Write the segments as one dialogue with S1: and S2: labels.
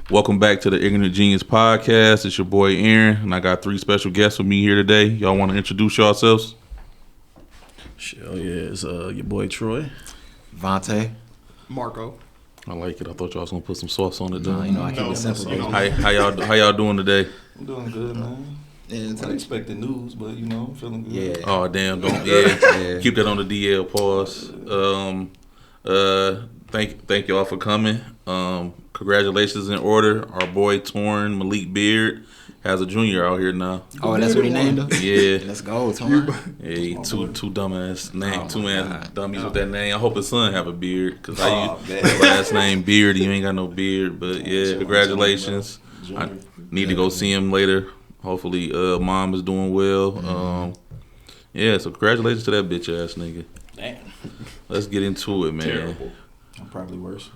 S1: Welcome back to the Ignorant Genius Podcast. It's your boy Aaron, and I got 3 special guests with me here today. Y'all want to introduce yourselves?
S2: Hell yeah, it's your boy Troy.
S3: Vante.
S4: Marco.
S1: I like it. I thought y'all was gonna put some sauce on it.
S3: No, I keep it simple.
S1: How y'all doing today?
S2: I'm doing good, man. Unexpected news, but I'm feeling good.
S3: Yeah.
S1: Oh damn! Yeah. Keep that on the DL. Pause. Thank y'all for coming. Congratulations in order. Our boy Torn Malik Beard has a junior out here now.
S3: Oh, and that's what he named him?
S1: Yeah.
S3: Let's go, Torn.
S1: Yeah, he two dumbass name,
S3: Oh,
S1: two
S3: my
S1: man
S3: God.
S1: dummies with that name. I hope his son have a beard because
S2: man.
S1: last name Beard. You ain't got no beard, but yeah, congratulations. I need to go see him later. Hopefully, mom is doing well. Yeah, so congratulations to that bitch ass nigga.
S2: Damn.
S1: Let's get into it, man.
S2: Terrible. I'm probably worse.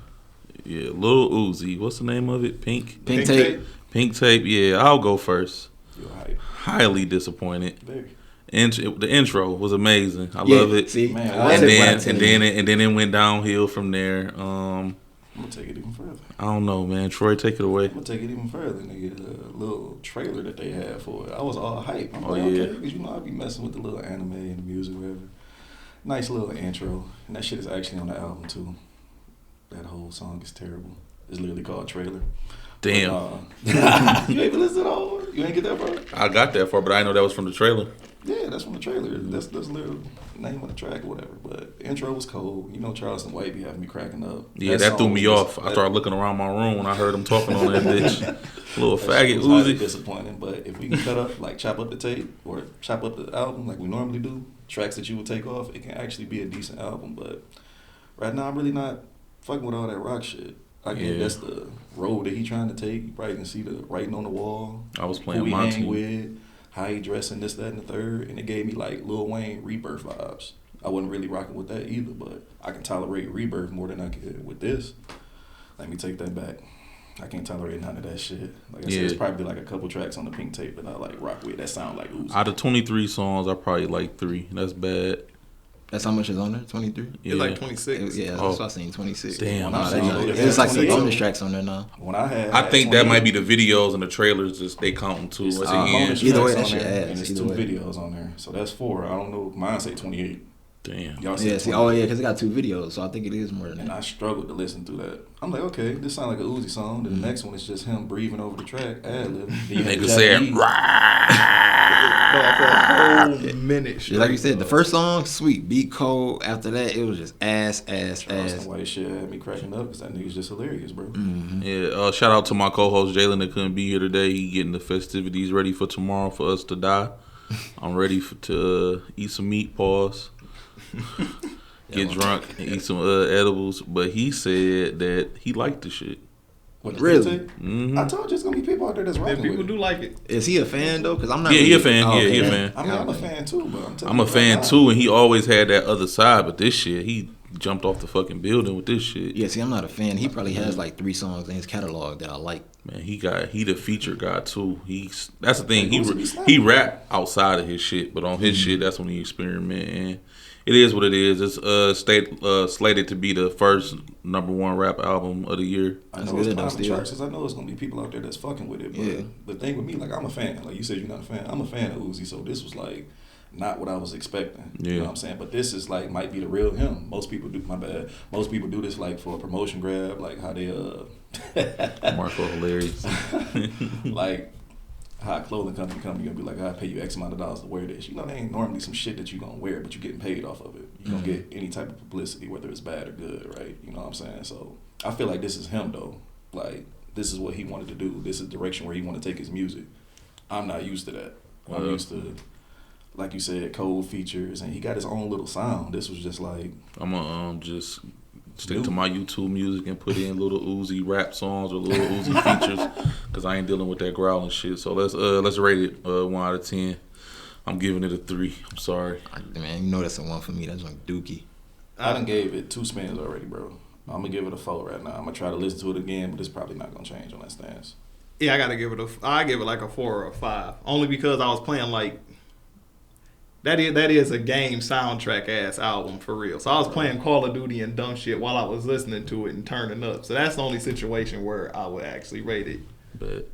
S1: Yeah, Lil Uzi. What's the name of it? Pink
S3: Tape.
S1: Pink Tape. Yeah, I'll go first.
S2: You're hype.
S1: Highly disappointed.
S2: Very.
S1: The intro was amazing. I love it.
S3: See,
S2: Man,
S1: And then it went downhill from there.
S2: I'm gonna take it even further.
S1: I don't know, man. Troy, take it away.
S2: I'm gonna take it even further, nigga. The little trailer that they had for it, I was all hype. I'm
S1: yeah.
S2: okay, because I be messing with the little anime and the music, whatever. Nice little intro, and that shit is actually on the album too. That whole song is terrible. It's literally called Trailer.
S1: Damn.
S2: But, you ain't listen to the whole one? You ain't get that far?
S1: I got that far, but I didn't know that was from the trailer.
S2: Yeah, that's from the trailer. That's literally the name of the track or whatever. But the intro was cold. Charleston White be having me cracking up.
S1: Yeah, that threw me off. I started looking around my room when I heard him talking on that bitch. Little faggot
S2: was highly
S1: Uzi.
S2: disappointing. But if we can chop up the tape or chop up the album like we normally do, tracks that you would take off, it can actually be a decent album. But right now, I'm really not fucking with all that rock shit. I guess that's the road that he trying to take. You probably can see the writing on the wall.
S1: I was playing
S2: who he
S1: Monty.
S2: hang with, how he dressing, this, that, and the third. And it gave me like Lil Wayne Rebirth vibes. I wasn't really rocking with that either, but I can tolerate Rebirth more than I could with this. Let me take that back. I can't tolerate none of that shit. Like I said, it's probably like a couple tracks on the Pink Tape that I like rock with that sound like Uzi.
S1: Out of 23 songs, I probably like 3. That's bad.
S3: That's how much is on there? 23?
S1: Yeah.
S4: It's like 26.
S3: Yeah, that's what I seen, 26.
S1: Damn.
S3: It's like some bonus tracks on there now.
S2: When I
S1: think that might be the videos and the trailers. Just they count them too.
S3: Either way, that shit ass.
S2: And it's 2 videos on there, so that's 4. I don't know. Mine say 28.
S1: Damn.
S2: Y'all
S3: Yeah,
S2: say
S3: because it got 2 videos, so I think it is more than
S2: And
S3: that.
S2: I struggled to listen through that. I'm like, okay, this sounds like a Uzi song. Then the next one is just him breathing over the track, ad-lib.
S1: Nigga said,
S4: For a whole minute straight.
S3: Like you said, the first song, sweet, beat cold. After that, it was just ass.
S2: Charleston White shit had me cracking up because that nigga's just hilarious, bro.
S1: Yeah, shout out to my co-host Jalen that couldn't be here today. He getting the festivities ready for tomorrow for us to die. I'm ready to eat some meat, pause. Get drunk and eat some edibles. But he said that he liked the shit.
S2: What,
S3: Really?
S1: Mm-hmm.
S2: I told you it's gonna be people out there that's rocking
S4: People
S2: with
S4: do
S2: it.
S4: like it.
S3: Is he a fan, though? Because I'm not.
S1: Yeah, he a fan.
S3: Oh,
S1: Yeah, he a
S3: okay.
S1: fan.
S2: I mean, I'm a fan too, but I'm telling
S1: I'm
S2: you
S1: a
S2: right
S1: fan
S2: now,
S1: too, and he always had that other side. But this shit, he jumped off the fucking building with this shit.
S3: Yeah, see, I'm not a fan. He probably has like 3 songs in his catalog that I like.
S1: Man, he the feature guy too. That's the thing.
S2: Like, Uzi be
S1: He rap outside of his shit, but on his shit, that's when he experiment. And it is what it is. It's slated to be the first #1 rap album of the year.
S2: I
S3: That's
S2: know
S3: good,
S2: it's
S3: though,
S2: climbing
S3: still.
S2: charts 'cause I know it's gonna be people out there that's fucking with it. But
S3: Yeah.
S2: the thing with me, like, I'm a fan. Like you said, you're not a fan. I'm a fan of Uzi, so this was like not what I was expecting.
S1: Yeah.
S2: You know what I'm saying? But this is like might be the real him. Most people do. My bad. Most people do this like for a promotion grab, like how they
S1: Marco hilarious.
S2: like how a clothing company come to you and be like, I pay you X amount of dollars to wear this. They ain't normally some shit that you gonna wear, but you're getting paid off of it. You gonna get any type of publicity, whether it's bad or good, right? You know what I'm saying? So I feel like this is him though. Like this is what he wanted to do. This is the direction where he want to take his music. I'm not used to that. I'm used to, like you said, cold features, and he got his own little sound. This was just like
S1: I'm gonna just stick to my YouTube music and put in little Uzi rap songs or little Uzi features because I ain't dealing with that growling shit. So let's rate it 1 out of 10. I'm giving it a 3. I'm sorry.
S3: Man, you know that's a 1 for me. That's like Dookie.
S2: I done gave it 2 spins already, bro. I'm gonna give it a 4 right now. I'm gonna try to listen to it again, but it's probably not gonna change on that stance.
S4: Yeah, I give it like a 4 or a 5. Only because I was playing like That is a game soundtrack ass album for real. So I was playing Call of Duty and dumb shit while I was listening to it and turning up. So that's the only situation where I would actually rate it.
S1: But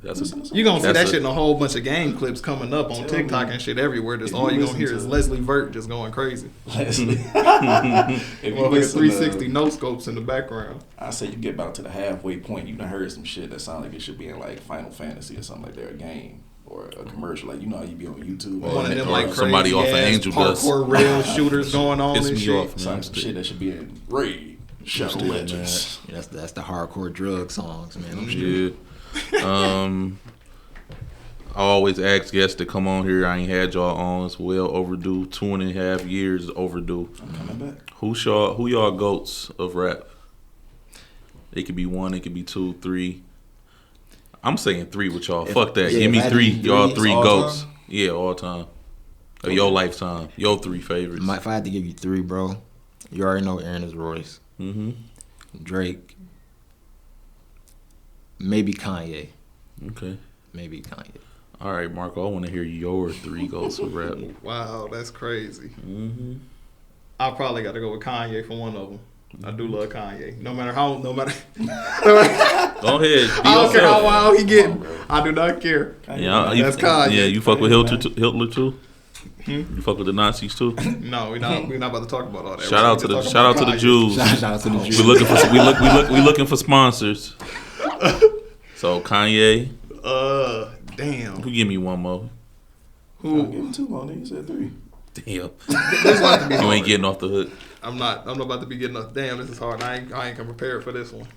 S4: You're going to see that shit in a whole bunch of game clips coming up on TikTok and shit everywhere. Just all you're going to hear is Leslie Vert just going crazy.
S2: Leslie. If you
S4: like a
S2: listen
S4: 360 no scopes in the background.
S2: I say you get about to the halfway point, you done heard some shit that sound like it should be in like Final Fantasy or something like that, a game or a commercial. Like, you know how you be on YouTube.
S4: One of them like
S1: somebody off of Angel Dust.
S4: Parkour rail shooters going on and shit.
S1: Off,
S2: some shit that should be in Raid Shadow Legends.
S3: Yeah, that's the hardcore drug songs, man. I'm
S1: Yeah. I always ask guests to come on here. I ain't had y'all on. It's well overdue. 2.5 years is overdue.
S2: I'm coming back.
S1: Who y'all goats of rap? It could be 1, it could be 2, 3. I'm saying 3 with y'all. Fuck that. Give me 3. Y'all 3 goats.
S2: Time?
S1: Yeah, all time. Or your lifetime. Your 3 favorites.
S3: If I had to give you 3, bro, you already know Aaron is Royce.
S1: Mm-hmm.
S3: Drake. Maybe Kanye.
S1: Okay.
S3: Maybe Kanye.
S1: All right, Marco, I want to hear your 3 goats of rap.
S4: Wow, that's crazy.
S1: Mm-hmm.
S4: I probably got to go with Kanye for one of them. I do love Kanye. No matter how.
S1: Go ahead.
S4: I don't care how wild he getting. I do not care.
S1: Yeah,
S4: That's Kanye.
S1: Yeah, you fuck with Hitler too? You fuck with the Nazis too?
S4: No, we're not about to talk about all that.
S1: Shout out to the Jews.
S3: Shout out to the Jews.
S1: We looking for sponsors. So Kanye.
S4: Damn.
S1: Who give me one more?
S2: Who? Give him 2 more. Nigga, you said 3.
S1: Damn.
S4: This about to be
S1: You
S4: hard.
S1: ain't getting off the hook.
S4: I'm not about to be getting up. Damn, this is hard. I ain't come prepared for this one.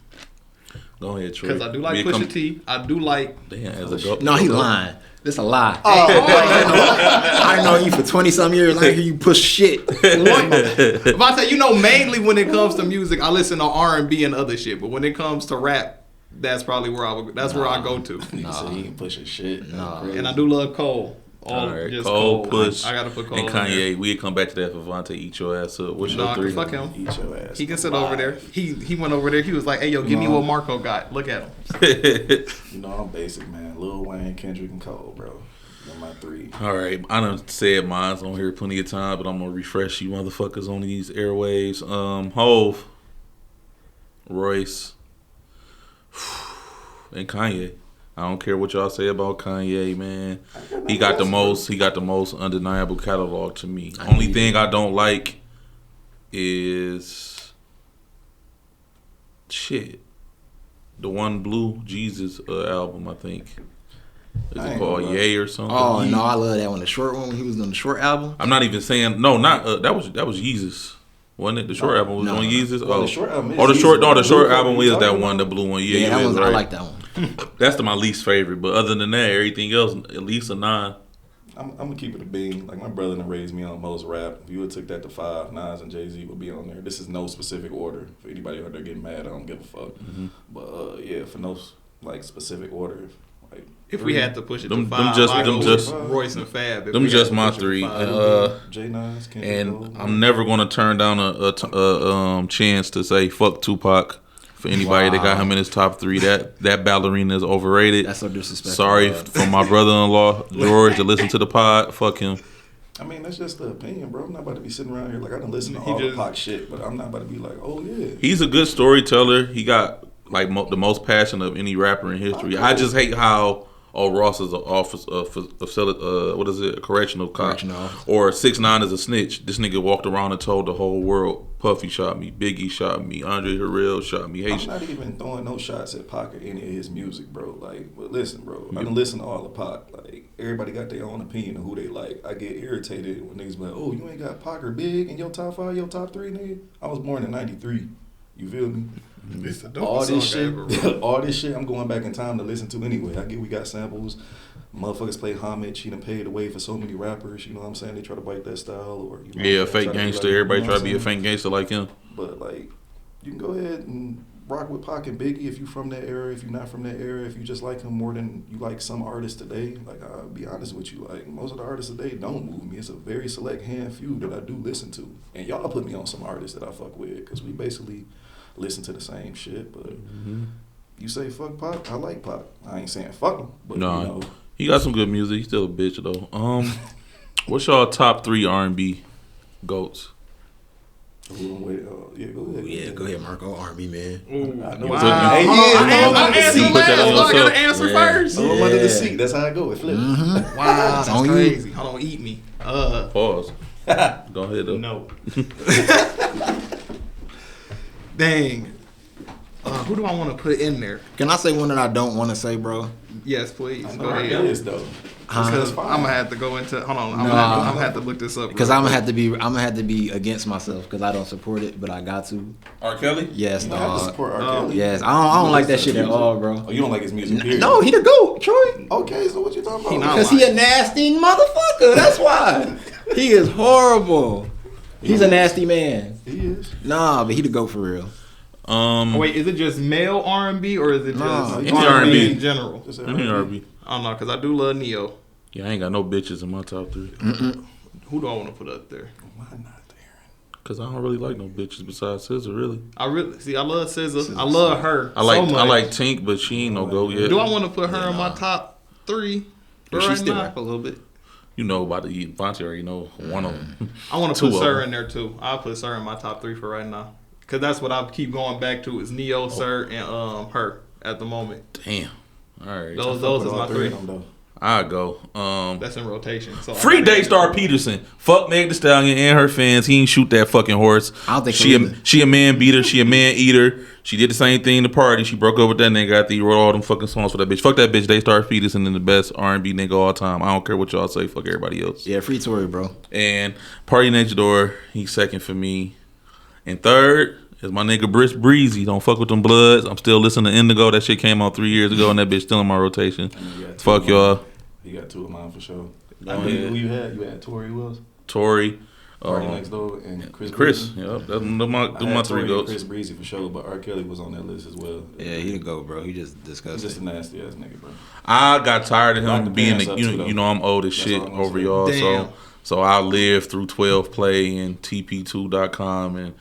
S1: Go ahead, Troy.
S4: Because I do like Pusha T. I do like.
S1: Damn, as a goat.
S3: No, he lying. This a lie. I know you for 20-some years. I hear you push shit.
S4: If I say, mainly when it comes to music, I listen to R&B and other shit. But when it comes to rap, that's probably where I go to.
S2: Nigga said he ain't pushing shit.
S3: Nah.
S4: And I do love Cole.
S1: All right,
S4: Just
S1: Cole, Push,
S4: I gotta put Cole
S1: and
S4: in there.
S1: Kanye. We'll come back to that for Vante. Eat your ass up. What's your
S4: Nah,
S1: 3?
S4: fuck him.
S2: Eat your ass.
S4: He can sit over there. He went over there. He was like, "Hey, yo, give me what Marco got. Look at him."
S2: You know I'm basic, man. Lil Wayne, Kendrick, and Cole, bro. They're my 3.
S1: All right, I done said mine's on here plenty of time, but I'm gonna refresh you motherfuckers on these airwaves. Hove, Royce, and Kanye. I don't care what y'all say about Kanye, man. He got the most undeniable catalog to me. Only thing I don't like is shit. The one Blue Jesus album, I think. Is it called Yay or something?
S3: Oh no, I love that one. The short one when he was on the short album.
S1: I'm not even saying not that was Yeezus. Wasn't it? The short album was on Yeezus.
S2: Well, the short album is
S1: the short
S2: Yeezus.
S1: album is that one, the blue one.
S3: Yeah, that
S1: you
S3: was,
S1: right.
S3: I like that one.
S1: That's my least favorite. But other than that, everything else, at least a 9.
S2: I'm gonna keep it a bean. Like my brother done raised me on most rap. If you would took that to 5, Nas and Jay-Z would be on there. This is no specific order. For anybody out there getting mad, I don't give a fuck.
S1: Mm-hmm.
S2: But yeah, for no specific order. Like
S4: If we had to push it
S1: Them-
S4: to
S1: them
S4: 5,
S1: just-
S4: I
S1: them
S4: go
S1: just-
S4: with Royce and Fab. If
S1: Them
S4: we had
S1: just
S4: to
S1: my
S4: push it to
S1: 3.
S4: 5.
S2: J Nas, Kendrick,
S1: And
S2: Cole.
S1: I'm never gonna turn down a chance to say fuck Tupac for anybody that got him in his top 3. That ballerina is overrated.
S3: That's so disrespectful.
S1: Sorry for my brother-in-law George to listen to the pod. Fuck him.
S2: I mean, that's just the opinion, bro. I'm not about to be sitting around here like I done listen to all the Pac shit, but I'm not about to be like, oh yeah.
S1: He's a good storyteller. He got like the most passion of any rapper in history. I just hate how Ross is an office what is it? A correctional cop. Or 6ix9ine is a snitch. This nigga walked around and told the whole world, Puffy shot me, Biggie shot me, Andre Harrell shot me.
S2: I'm not even throwing no shots at Pac or any of his music, bro. Like, but listen, bro. I done listen to all the Pac. Like, everybody got their own opinion of who they like. I get irritated when niggas be like, oh, you ain't got Pac or Big in your top 5, your top 3, nigga. I was born in '93. You feel me?
S4: It's the
S2: All
S4: dopest
S2: this
S4: song
S2: shit,
S4: I ever wrote.
S2: all this shit, I'm going back in time to listen to anyway. I get we got samples. Motherfuckers play homage. He done paid the way for so many rappers. You know what I'm saying? They try to bite that style, or
S1: Fake gangster. Everybody try to be a fake gangster like him.
S2: But like, you can go ahead and rock with Pac and Biggie if you from that era. If you're not from that era, if you just like him more than you like some artists today. Like, I'll be honest with you. Like, most of the artists today don't move me. It's a very select few that I do listen to. And y'all put me on some artists that I fuck with because we basically listen to the same shit. But you say fuck Pac, I like Pac. I ain't saying fuck him, but
S1: No.
S2: you know.
S1: He got some good music. He's still a bitch though. What's y'all top 3 R&B goats?
S2: Yeah, go ahead.
S3: Yeah, go ahead, Marco. R&B man.
S2: I know.
S4: Wow.
S2: Hey,
S4: I answered
S1: You put that on
S4: last, so I
S1: yourself.
S4: gotta answer
S3: Yeah.
S4: first.
S2: Throw him under the seat. That's how I go. It flips.
S4: Wow, that's
S3: on you.
S4: crazy. Hold on, eat me.
S1: Pause. Go ahead, though.
S4: No. Dang. Who do I want to put in there?
S3: Can I say one that I don't want to say, bro?
S4: Yes, please.
S2: I
S4: Go
S2: know
S4: ahead.
S2: it is though.
S4: Because I'm gonna have to go into. Hold on. I'm
S3: Nah.
S4: gonna have to look this up.
S3: Because
S4: real
S3: I'm
S4: quick.
S3: gonna have to be against myself because I don't support it, but I got to.
S1: R. Kelly?
S3: Yes,
S2: You don't have to
S3: dog.
S2: support R. Kelly.
S3: Yes, I don't like that shit at all, bro.
S2: Oh, you don't like his music? Period.
S3: No, he the GOAT, Troy.
S2: Okay, so what you talking about?
S4: He not
S3: Because he a nasty motherfucker. That's why. He is horrible. He's a nasty man.
S2: He is.
S3: Nah, but he the GOAT for real.
S4: Wait, is it just male R&B or is it just
S3: Nah,
S1: any
S4: R&B
S1: R&B.
S4: in general?
S2: Just
S1: Any R&B.
S4: I don't know, because I do love Neo.
S1: Yeah, I ain't got no bitches in my top 3.
S4: Who do I want to put up there?
S2: Why not there?
S1: Because I don't really like no bitches besides SZA, really.
S4: I love SZA. I love her.
S1: I like
S4: so much.
S1: I like Tink, but she ain't no go yet.
S4: Do I want to put her in my top 3?
S3: She
S4: Right
S3: still
S4: now?
S3: rap a little bit.
S1: You know about the Vante already know one of them.
S4: I want to
S1: Two
S4: put
S1: of
S4: Sir
S1: them.
S4: in there too. I'll put Sir in my top 3 for right now. Because that's what I keep going back to is Neo, Sir, and her at the moment.
S1: Damn. All right.
S4: Those is my 3.
S2: of them, though.
S1: I go.
S4: That's in rotation. So
S1: Free
S4: I gotta-
S1: Daystar Peterson. Fuck Meg Thee Stallion and her fans. He ain't shoot that fucking horse.
S3: I don't think so
S1: she
S3: either.
S1: a man beater. She a man eater. She did the same thing in the party. She broke up with that nigga after he wrote all them fucking songs for that bitch. Fuck that bitch. Daystar Peterson is the best R&B nigga all time. I don't care what y'all say. Fuck everybody else.
S3: Yeah, free Tory, bro.
S1: And Party Next Door. He's second for me. And third is my nigga Briss Breezy. Don't fuck with them Bloods. I'm still listening to Indigo. That shit came out 3 years ago, and that bitch still in my rotation.
S2: You got two
S1: Fuck
S2: of mine.
S1: y'all.
S2: You got 2 of mine for sure.
S1: Go
S2: Who
S1: ahead.
S2: you had? You had Tory Wells,
S1: Tory.
S2: Party Next Door, and Chris.
S1: Chris.
S2: Breezy.
S1: Yep. That's my
S2: I had
S1: 3
S2: Tory and
S1: goats.
S2: Chris Breezy for sure, but R. Kelly was on that list as well.
S3: Yeah, he the GOAT, bro. He just
S2: He's
S3: disgusting.
S2: just a nasty ass nigga, bro.
S1: I got tired of
S2: Lock
S1: him
S2: the
S1: being
S2: pants
S1: the,
S2: up
S1: you
S2: too,
S1: know,
S2: though.
S1: you know I'm old as
S2: That's
S1: shit
S2: all I'm
S1: over
S2: saying.
S1: y'all.
S4: Damn.
S1: So I lived through 12 Play and TP2.com and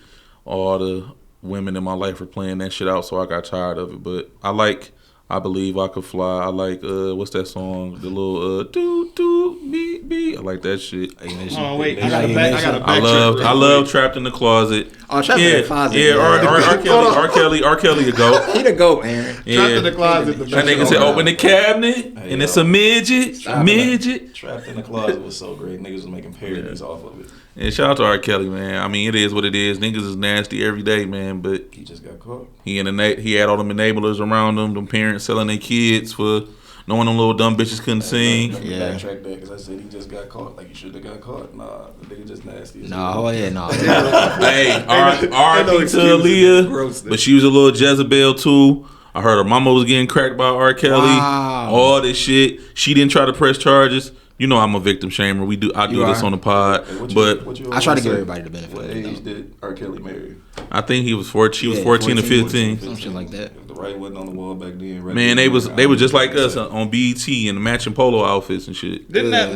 S1: all the women in my life were playing that shit out. So I got tired of it. But I Believe I Could Fly. I like what's that song? The little do do be be. I like that shit.
S4: Oh wait, I
S3: I
S4: got to
S3: like
S4: back. I got to
S3: Nation.
S4: back.
S1: I love Trapped in the Closet.
S3: Oh, Trapped in the Closet.
S1: Yeah, R. Kelly a goat.
S3: He the GOAT, Aaron.
S4: Trapped
S1: Yeah.
S4: in the closet. The
S1: That
S4: best
S1: nigga
S4: song.
S1: said, open the cabinet,
S2: Hey,
S1: and it's
S2: yo.
S1: a midget.
S3: Stop
S1: Midget.
S2: Trapped in the Closet was so great. Niggas was making parodies off of it.
S1: And shout out to R. Kelly, man. I mean, it is what it is. Niggas is nasty every day, man. But
S2: He just got caught.
S1: he had all them enablers around him. Them parents selling their kids for knowing them little dumb bitches couldn't sing.
S2: Let me
S3: Yeah.
S2: backtrack that because I said he just got caught. Like, you should have got caught. Nah, the nigga just nasty. as
S3: Nah,
S2: hell.
S3: oh yeah, nah.
S1: Hey,
S4: Ain't no
S1: R.I.P. to
S4: excuses.
S1: Aaliyah.
S4: Roasted.
S1: But she was a little Jezebel too. I heard her mama was getting cracked by R. Kelly.
S3: Wow.
S1: All this shit. She didn't try to press charges. You know I'm a victim shamer. I do
S3: You
S1: this
S3: are.
S1: on the pod.
S2: Hey, what
S1: But
S2: you
S3: I try to give
S2: say?
S3: everybody the benefit
S2: What
S3: of the
S2: age
S3: doubt.
S2: did R. Kelly marry?
S1: I think she was 14 or
S3: 14,
S1: 15.
S3: Some shit like that.
S2: If the right wasn't on the wall back then. Right
S1: Man,
S2: now,
S1: they was just like us
S2: say.
S1: on BET in the matching polo outfits and shit.
S4: Didn't that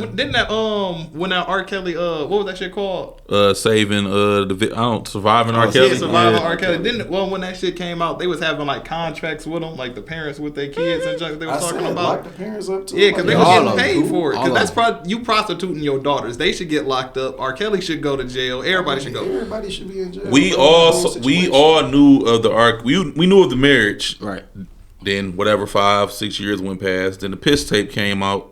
S4: when that R. Kelly what was that shit called?
S1: Saving surviving R. Kelly.
S4: Yeah, Surviving
S1: Yeah.
S4: R. Kelly. Didn't when that shit came out, they was having like contracts with them, like the parents with their kids and junk they was
S2: I
S4: talking
S2: said,
S4: about.
S2: lock the parents up too.
S4: Yeah, because they
S3: All
S4: was
S3: of
S4: getting
S3: them.
S4: paid for it.
S3: All
S4: Because
S3: of
S4: that's you prostituting your daughters. They should get locked up. R. Kelly should go to jail. Everybody should go.
S2: Everybody should be in jail.
S1: We
S2: That's the whole
S1: all
S2: situation.
S1: knew of the arc. We knew of the marriage.
S3: Right.
S1: Then whatever 5-6 years went past. Then the piss tape came out.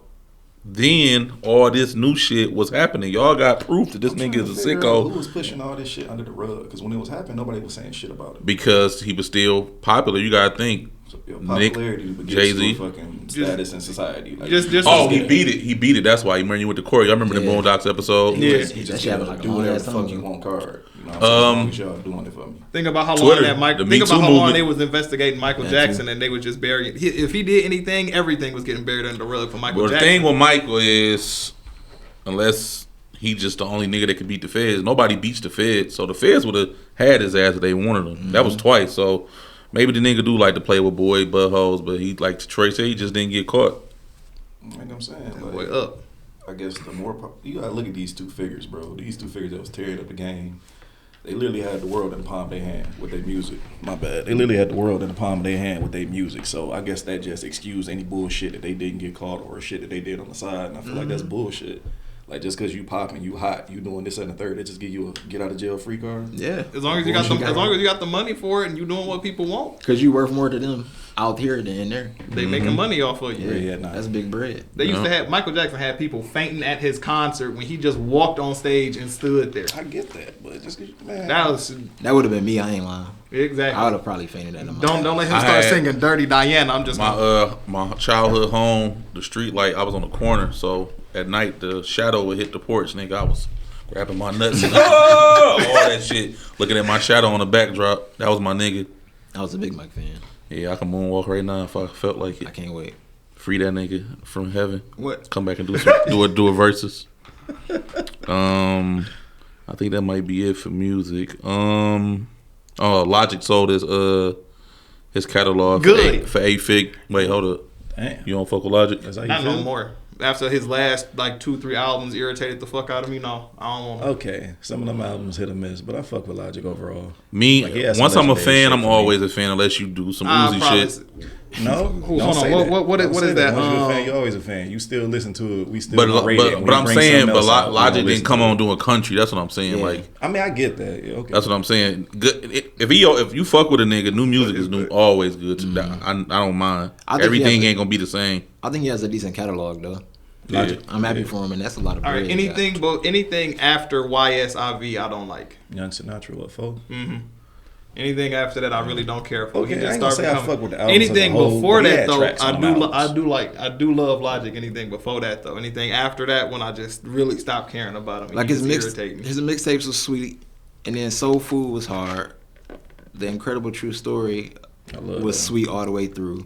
S1: Then all this new shit was happening. Y'all got proof that this
S2: I'm
S1: nigga
S2: trying
S1: is
S2: to
S1: a
S2: figure out Who
S1: sicko
S2: was pushing all this shit under the rug? Because when it was happening, nobody was saying shit about it.
S1: because he was still popular. You gotta think.
S2: So, your
S1: Nick,
S2: popularity begets
S1: Jay-Z.
S2: your fucking status in society. Like,
S4: Just
S1: Oh, he beat it. He beat it. That's why. Remember you went to Corey. I remember the
S3: Yeah.
S1: Boondocks episode.
S2: You
S4: Yeah.
S2: just, you
S3: That
S2: just
S3: shit
S2: gotta
S3: happened like
S2: do
S3: a
S2: whatever
S3: long
S2: the
S3: ass
S2: fuck
S3: time
S2: you
S3: ago.
S2: want card. You know what I'm saying? As long as y'all doing it for me.
S4: Think about how
S1: Twitter,
S4: long that Michael.
S1: the
S4: Think
S1: Me
S4: about
S1: Too
S4: how long
S1: movement.
S4: they was investigating Michael
S3: Yeah,
S4: Jackson,
S3: too.
S4: and they was just burying. If he did anything, everything was getting buried under the rug for Michael
S1: Well, the
S4: Jackson.
S1: thing with Michael is, unless he just the only nigga that could beat the feds, nobody beats the feds. So the feds would have had his ass if they wanted him. That was twice. So maybe the nigga do like to play with boy buttholes, but he, like Troy said, he just didn't get caught.
S2: Like I'm saying,
S4: That
S2: like,
S4: boy up.
S2: I guess the more you gotta look at these two figures, bro. These two figures that was tearing up the game. They literally had the world in the palm of their hand with their music. My bad. They literally had the world in the palm of their hand with their music. So I guess that just excused any bullshit that they didn't get caught or shit that they did on the side. And I feel like that's bullshit. Like just because you popping, you hot, you doing this and the third, they just give you a get out of jail free card.
S3: Yeah.
S4: As long as you got the money for it and you doing what people want.
S3: Because you worth more to them out here than in there.
S4: They making money off of you.
S3: Yeah, that's big bread.
S4: They used to have Michael Jackson had people fainting at his concert when he just walked on stage and stood there.
S2: I get that, but just man,
S3: that would have been me. I ain't lying.
S4: Exactly.
S3: I would have probably fainted at him.
S4: Don't let him start singing "Dirty Diana." I'm just
S1: my childhood home, the street light. I was on the corner, so at night the shadow would hit the porch. Nigga, I was grabbing my nuts and all that shit, looking at my shadow on the backdrop. That was my nigga.
S3: I was a big Mike fan.
S1: Yeah, I can moonwalk right now if I felt like it.
S3: I can't wait.
S1: Free that nigga from heaven.
S4: What?
S1: Come back and do a versus. I think that might be it for music. Logic sold his catalog for $8 fig. Wait, hold up.
S2: Damn.
S1: You don't fuck with Logic?
S2: That's how you
S4: not
S2: feel?
S4: no more. After his last like 2-3 albums irritated the fuck out of me. No, I don't want.
S2: Okay, some of them albums hit or miss, but I fuck with Logic overall.
S1: Me,
S2: Like,
S1: once I'm a fan, I'm always a fan unless you do some Uzi shit.
S2: No,
S4: hold on. What is that?
S2: Once you're a fan, you're always a fan. You still listen to it. We still
S1: But
S2: rate it.
S1: I'm saying, Logic didn't come on doing country. That's what I'm saying.
S3: Yeah.
S1: Like,
S2: I mean, I get that. Yeah, okay.
S1: that's what I'm saying. Good. If you fuck with a nigga, new music is always good. I don't mind. Everything ain't gonna be the same.
S3: I think he has a decent catalog though.
S1: Yeah.
S3: I'm happy for him, and that's a lot of
S4: All
S3: bread.
S4: right, anything after YSIV, I don't like.
S2: Young Sinatra, what for?
S4: Mm-hmm. Anything after that, I really don't care for.
S2: Okay, I ain't gonna say I fuck with the albums
S4: anything
S2: as a whole,
S4: before
S2: but he
S4: that
S2: had
S4: though,
S2: tracks on them albums.
S4: I do love Logic. Anything before that though, anything after that, when I just really stopped caring about him,
S3: Like his
S4: irritating.
S3: his mixtapes was sweet, and then Soul Food was hard. The Incredible True Story was sweet all the way through,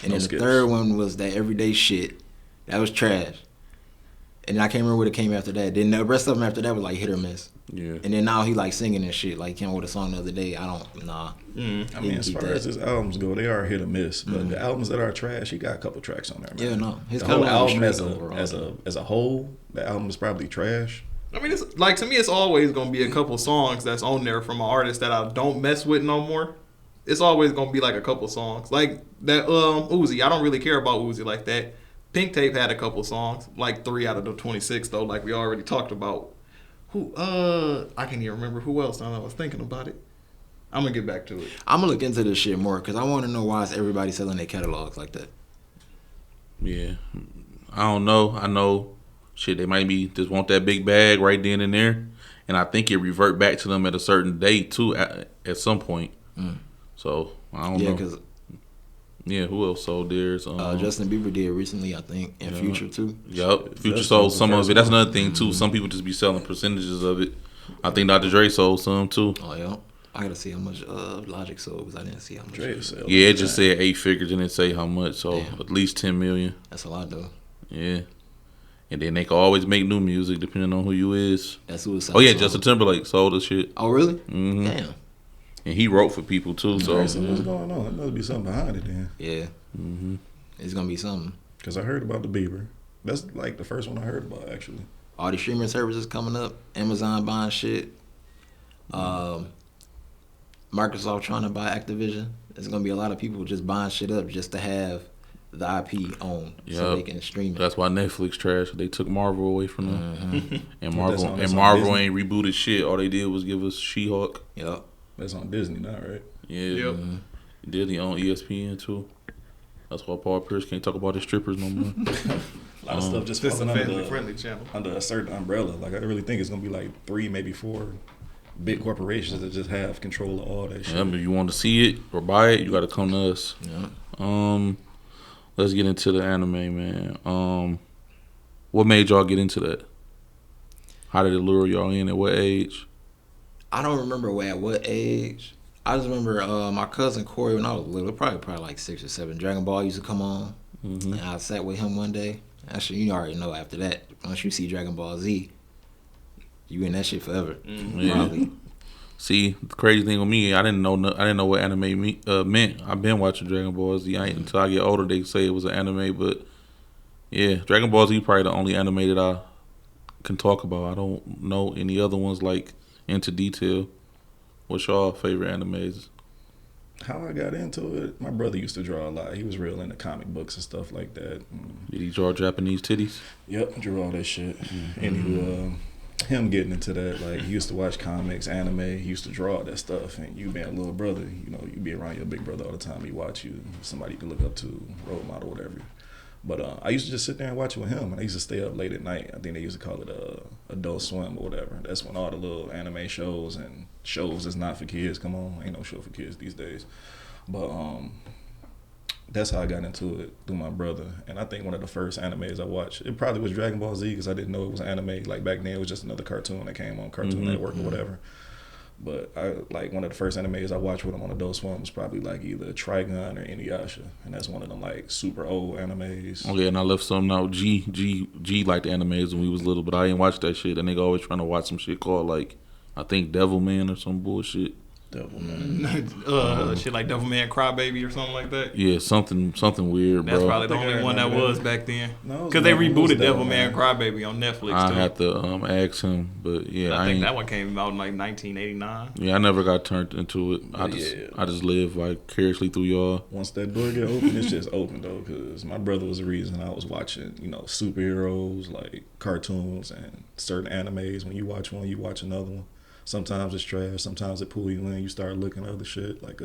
S3: and then the third one was that Everyday Shit. That was trash. And I can't remember what it came after that. Then the rest of them after that was like hit or miss.
S1: Yeah.
S3: And then now he like singing and shit. Like came with a song the other day. I mean,
S2: as far as his albums go, they are hit or miss. But the albums that are trash, he got a couple tracks on there, man.
S3: Yeah, no. His
S2: the whole album
S3: overall.
S2: as a whole, the album is probably trash.
S4: I mean, it's like to me, it's always gonna be a couple songs that's on there from an artist that I don't mess with no more. It's always gonna be like a couple songs, like that Uzi. I don't really care about Uzi like that. Pink Tape had a couple songs, like 3 out of the 26 though, like we already talked about. I can't even remember who else. Now I was thinking about it. I'm gonna get back to it.
S3: I'm gonna look into this shit more because I want to know why is everybody selling their catalogs like that.
S1: Yeah, I don't know. I know, shit. They might be just want that big bag right then and there, and I think it revert back to them at a certain date too, at some point. So I don't know.
S3: Because
S1: who else sold theirs?
S3: Justin Bieber did recently, I think, and Future too.
S1: Yup, Future sold some of it. That's another thing too. Some people just be selling percentages of it. I think Dr. Dre sold some too.
S3: Oh yeah, I gotta see how much Logic sold because I didn't see how much.
S2: Dre sold.
S1: Yeah, it just said 8 figures and it say how much. So at least 10 million.
S3: That's a lot though.
S1: Yeah, and then they can always make new music depending on who you is.
S3: That's who.
S1: Oh yeah, Justin Timberlake sold the shit.
S3: Oh really?
S1: Mm-hmm.
S3: Damn.
S1: And he wrote for people too. So
S2: what's going on? There must be something behind it then.
S3: Yeah. It's gonna be something.
S2: Because I heard about the Bieber. That's like the first one I heard about actually.
S3: All the streaming services coming up. Amazon buying shit. Microsoft trying to buy Activision. There's gonna be a lot of people just buying shit up just to have the IP owned so they can stream it.
S1: That's why Netflix trash. They took Marvel away from them, and Marvel ain't rebooted shit. All they did was give us She-Hulk.
S3: Yep.
S2: That's on Disney now, right?
S1: Yeah.
S4: Yep.
S1: Disney on ESPN too. That's why Paul Pierce can't talk about his strippers no more.
S2: A lot of stuff just
S4: This is a
S2: falling
S4: family-friendly channel.
S2: under a certain umbrella. Like I really think it's gonna be like 3, maybe 4 big corporations that just have control of all that shit.
S1: If you want to see it or buy it, you got to come to us.
S3: Yeah.
S1: Let's get into the anime, man. What made y'all get into that? How did it lure y'all in? At what age?
S3: I don't remember at what age. I just remember my cousin Corey when I was little, probably like 6 or 7. Dragon Ball used to come on, and I sat with him one day. Actually, you already know after that. Once you see Dragon Ball Z, you in that shit forever. Probably.
S1: See, the crazy thing with me, I didn't know what anime meant. I've been watching Dragon Ball Z. Until I get older, they say it was an anime, but yeah, Dragon Ball Z probably the only anime that I can talk about. I don't know any other ones like into detail. What's y'all favorite animes?
S2: How I got into it, my brother used to draw a lot. He was real into comic books and stuff like that.
S1: Did he draw Japanese titties?
S2: Yep, drew all that shit. And him getting into that, like, he used to watch comics, anime. He used to draw all that stuff. And you being a little brother, you know, you be around your big brother all the time. He watch you, somebody you can look up to, role model, whatever. But I used to just sit there and watch it with him. And I used to stay up late at night. I think they used to call it Adult Swim or whatever. That's when all the little anime shows and shows that's not for kids come on. Ain't no show for kids these days. But that's how I got into it, through my brother. And I think one of the first animes I watched, it probably was Dragon Ball Z, because I didn't know it was anime. Like, back then it was just another cartoon that came on Cartoon Network or whatever. But one of the first animes I watched with him on Adult Swim was probably like either Trigun or Inuyasha, and that's one of them like super old animes.
S1: Okay, and I left something out. G liked the animes when we was little, but I didn't watch that shit. And nigga always trying to watch some shit called, like, I think Devilman or some bullshit.
S2: Devilman.
S4: Shit like Devilman Crybaby or something like that.
S1: Yeah, something weird, bro.
S4: That's probably the only one that was back then.
S2: No,
S4: Because they rebooted
S2: Devilman.
S4: Devilman Crybaby on Netflix
S1: I
S4: too.
S1: had to ask him, but yeah,
S4: I think that one came out in like 1989.
S1: Yeah, I never got turned into it. I just live vicariously through y'all.
S2: Once that door get open, it's just open though, because my brother was the reason I was watching, you know, superheroes, like cartoons and certain animes. When you watch one, you watch another one. Sometimes it's trash. Sometimes it pull you in. You start looking at other shit. Like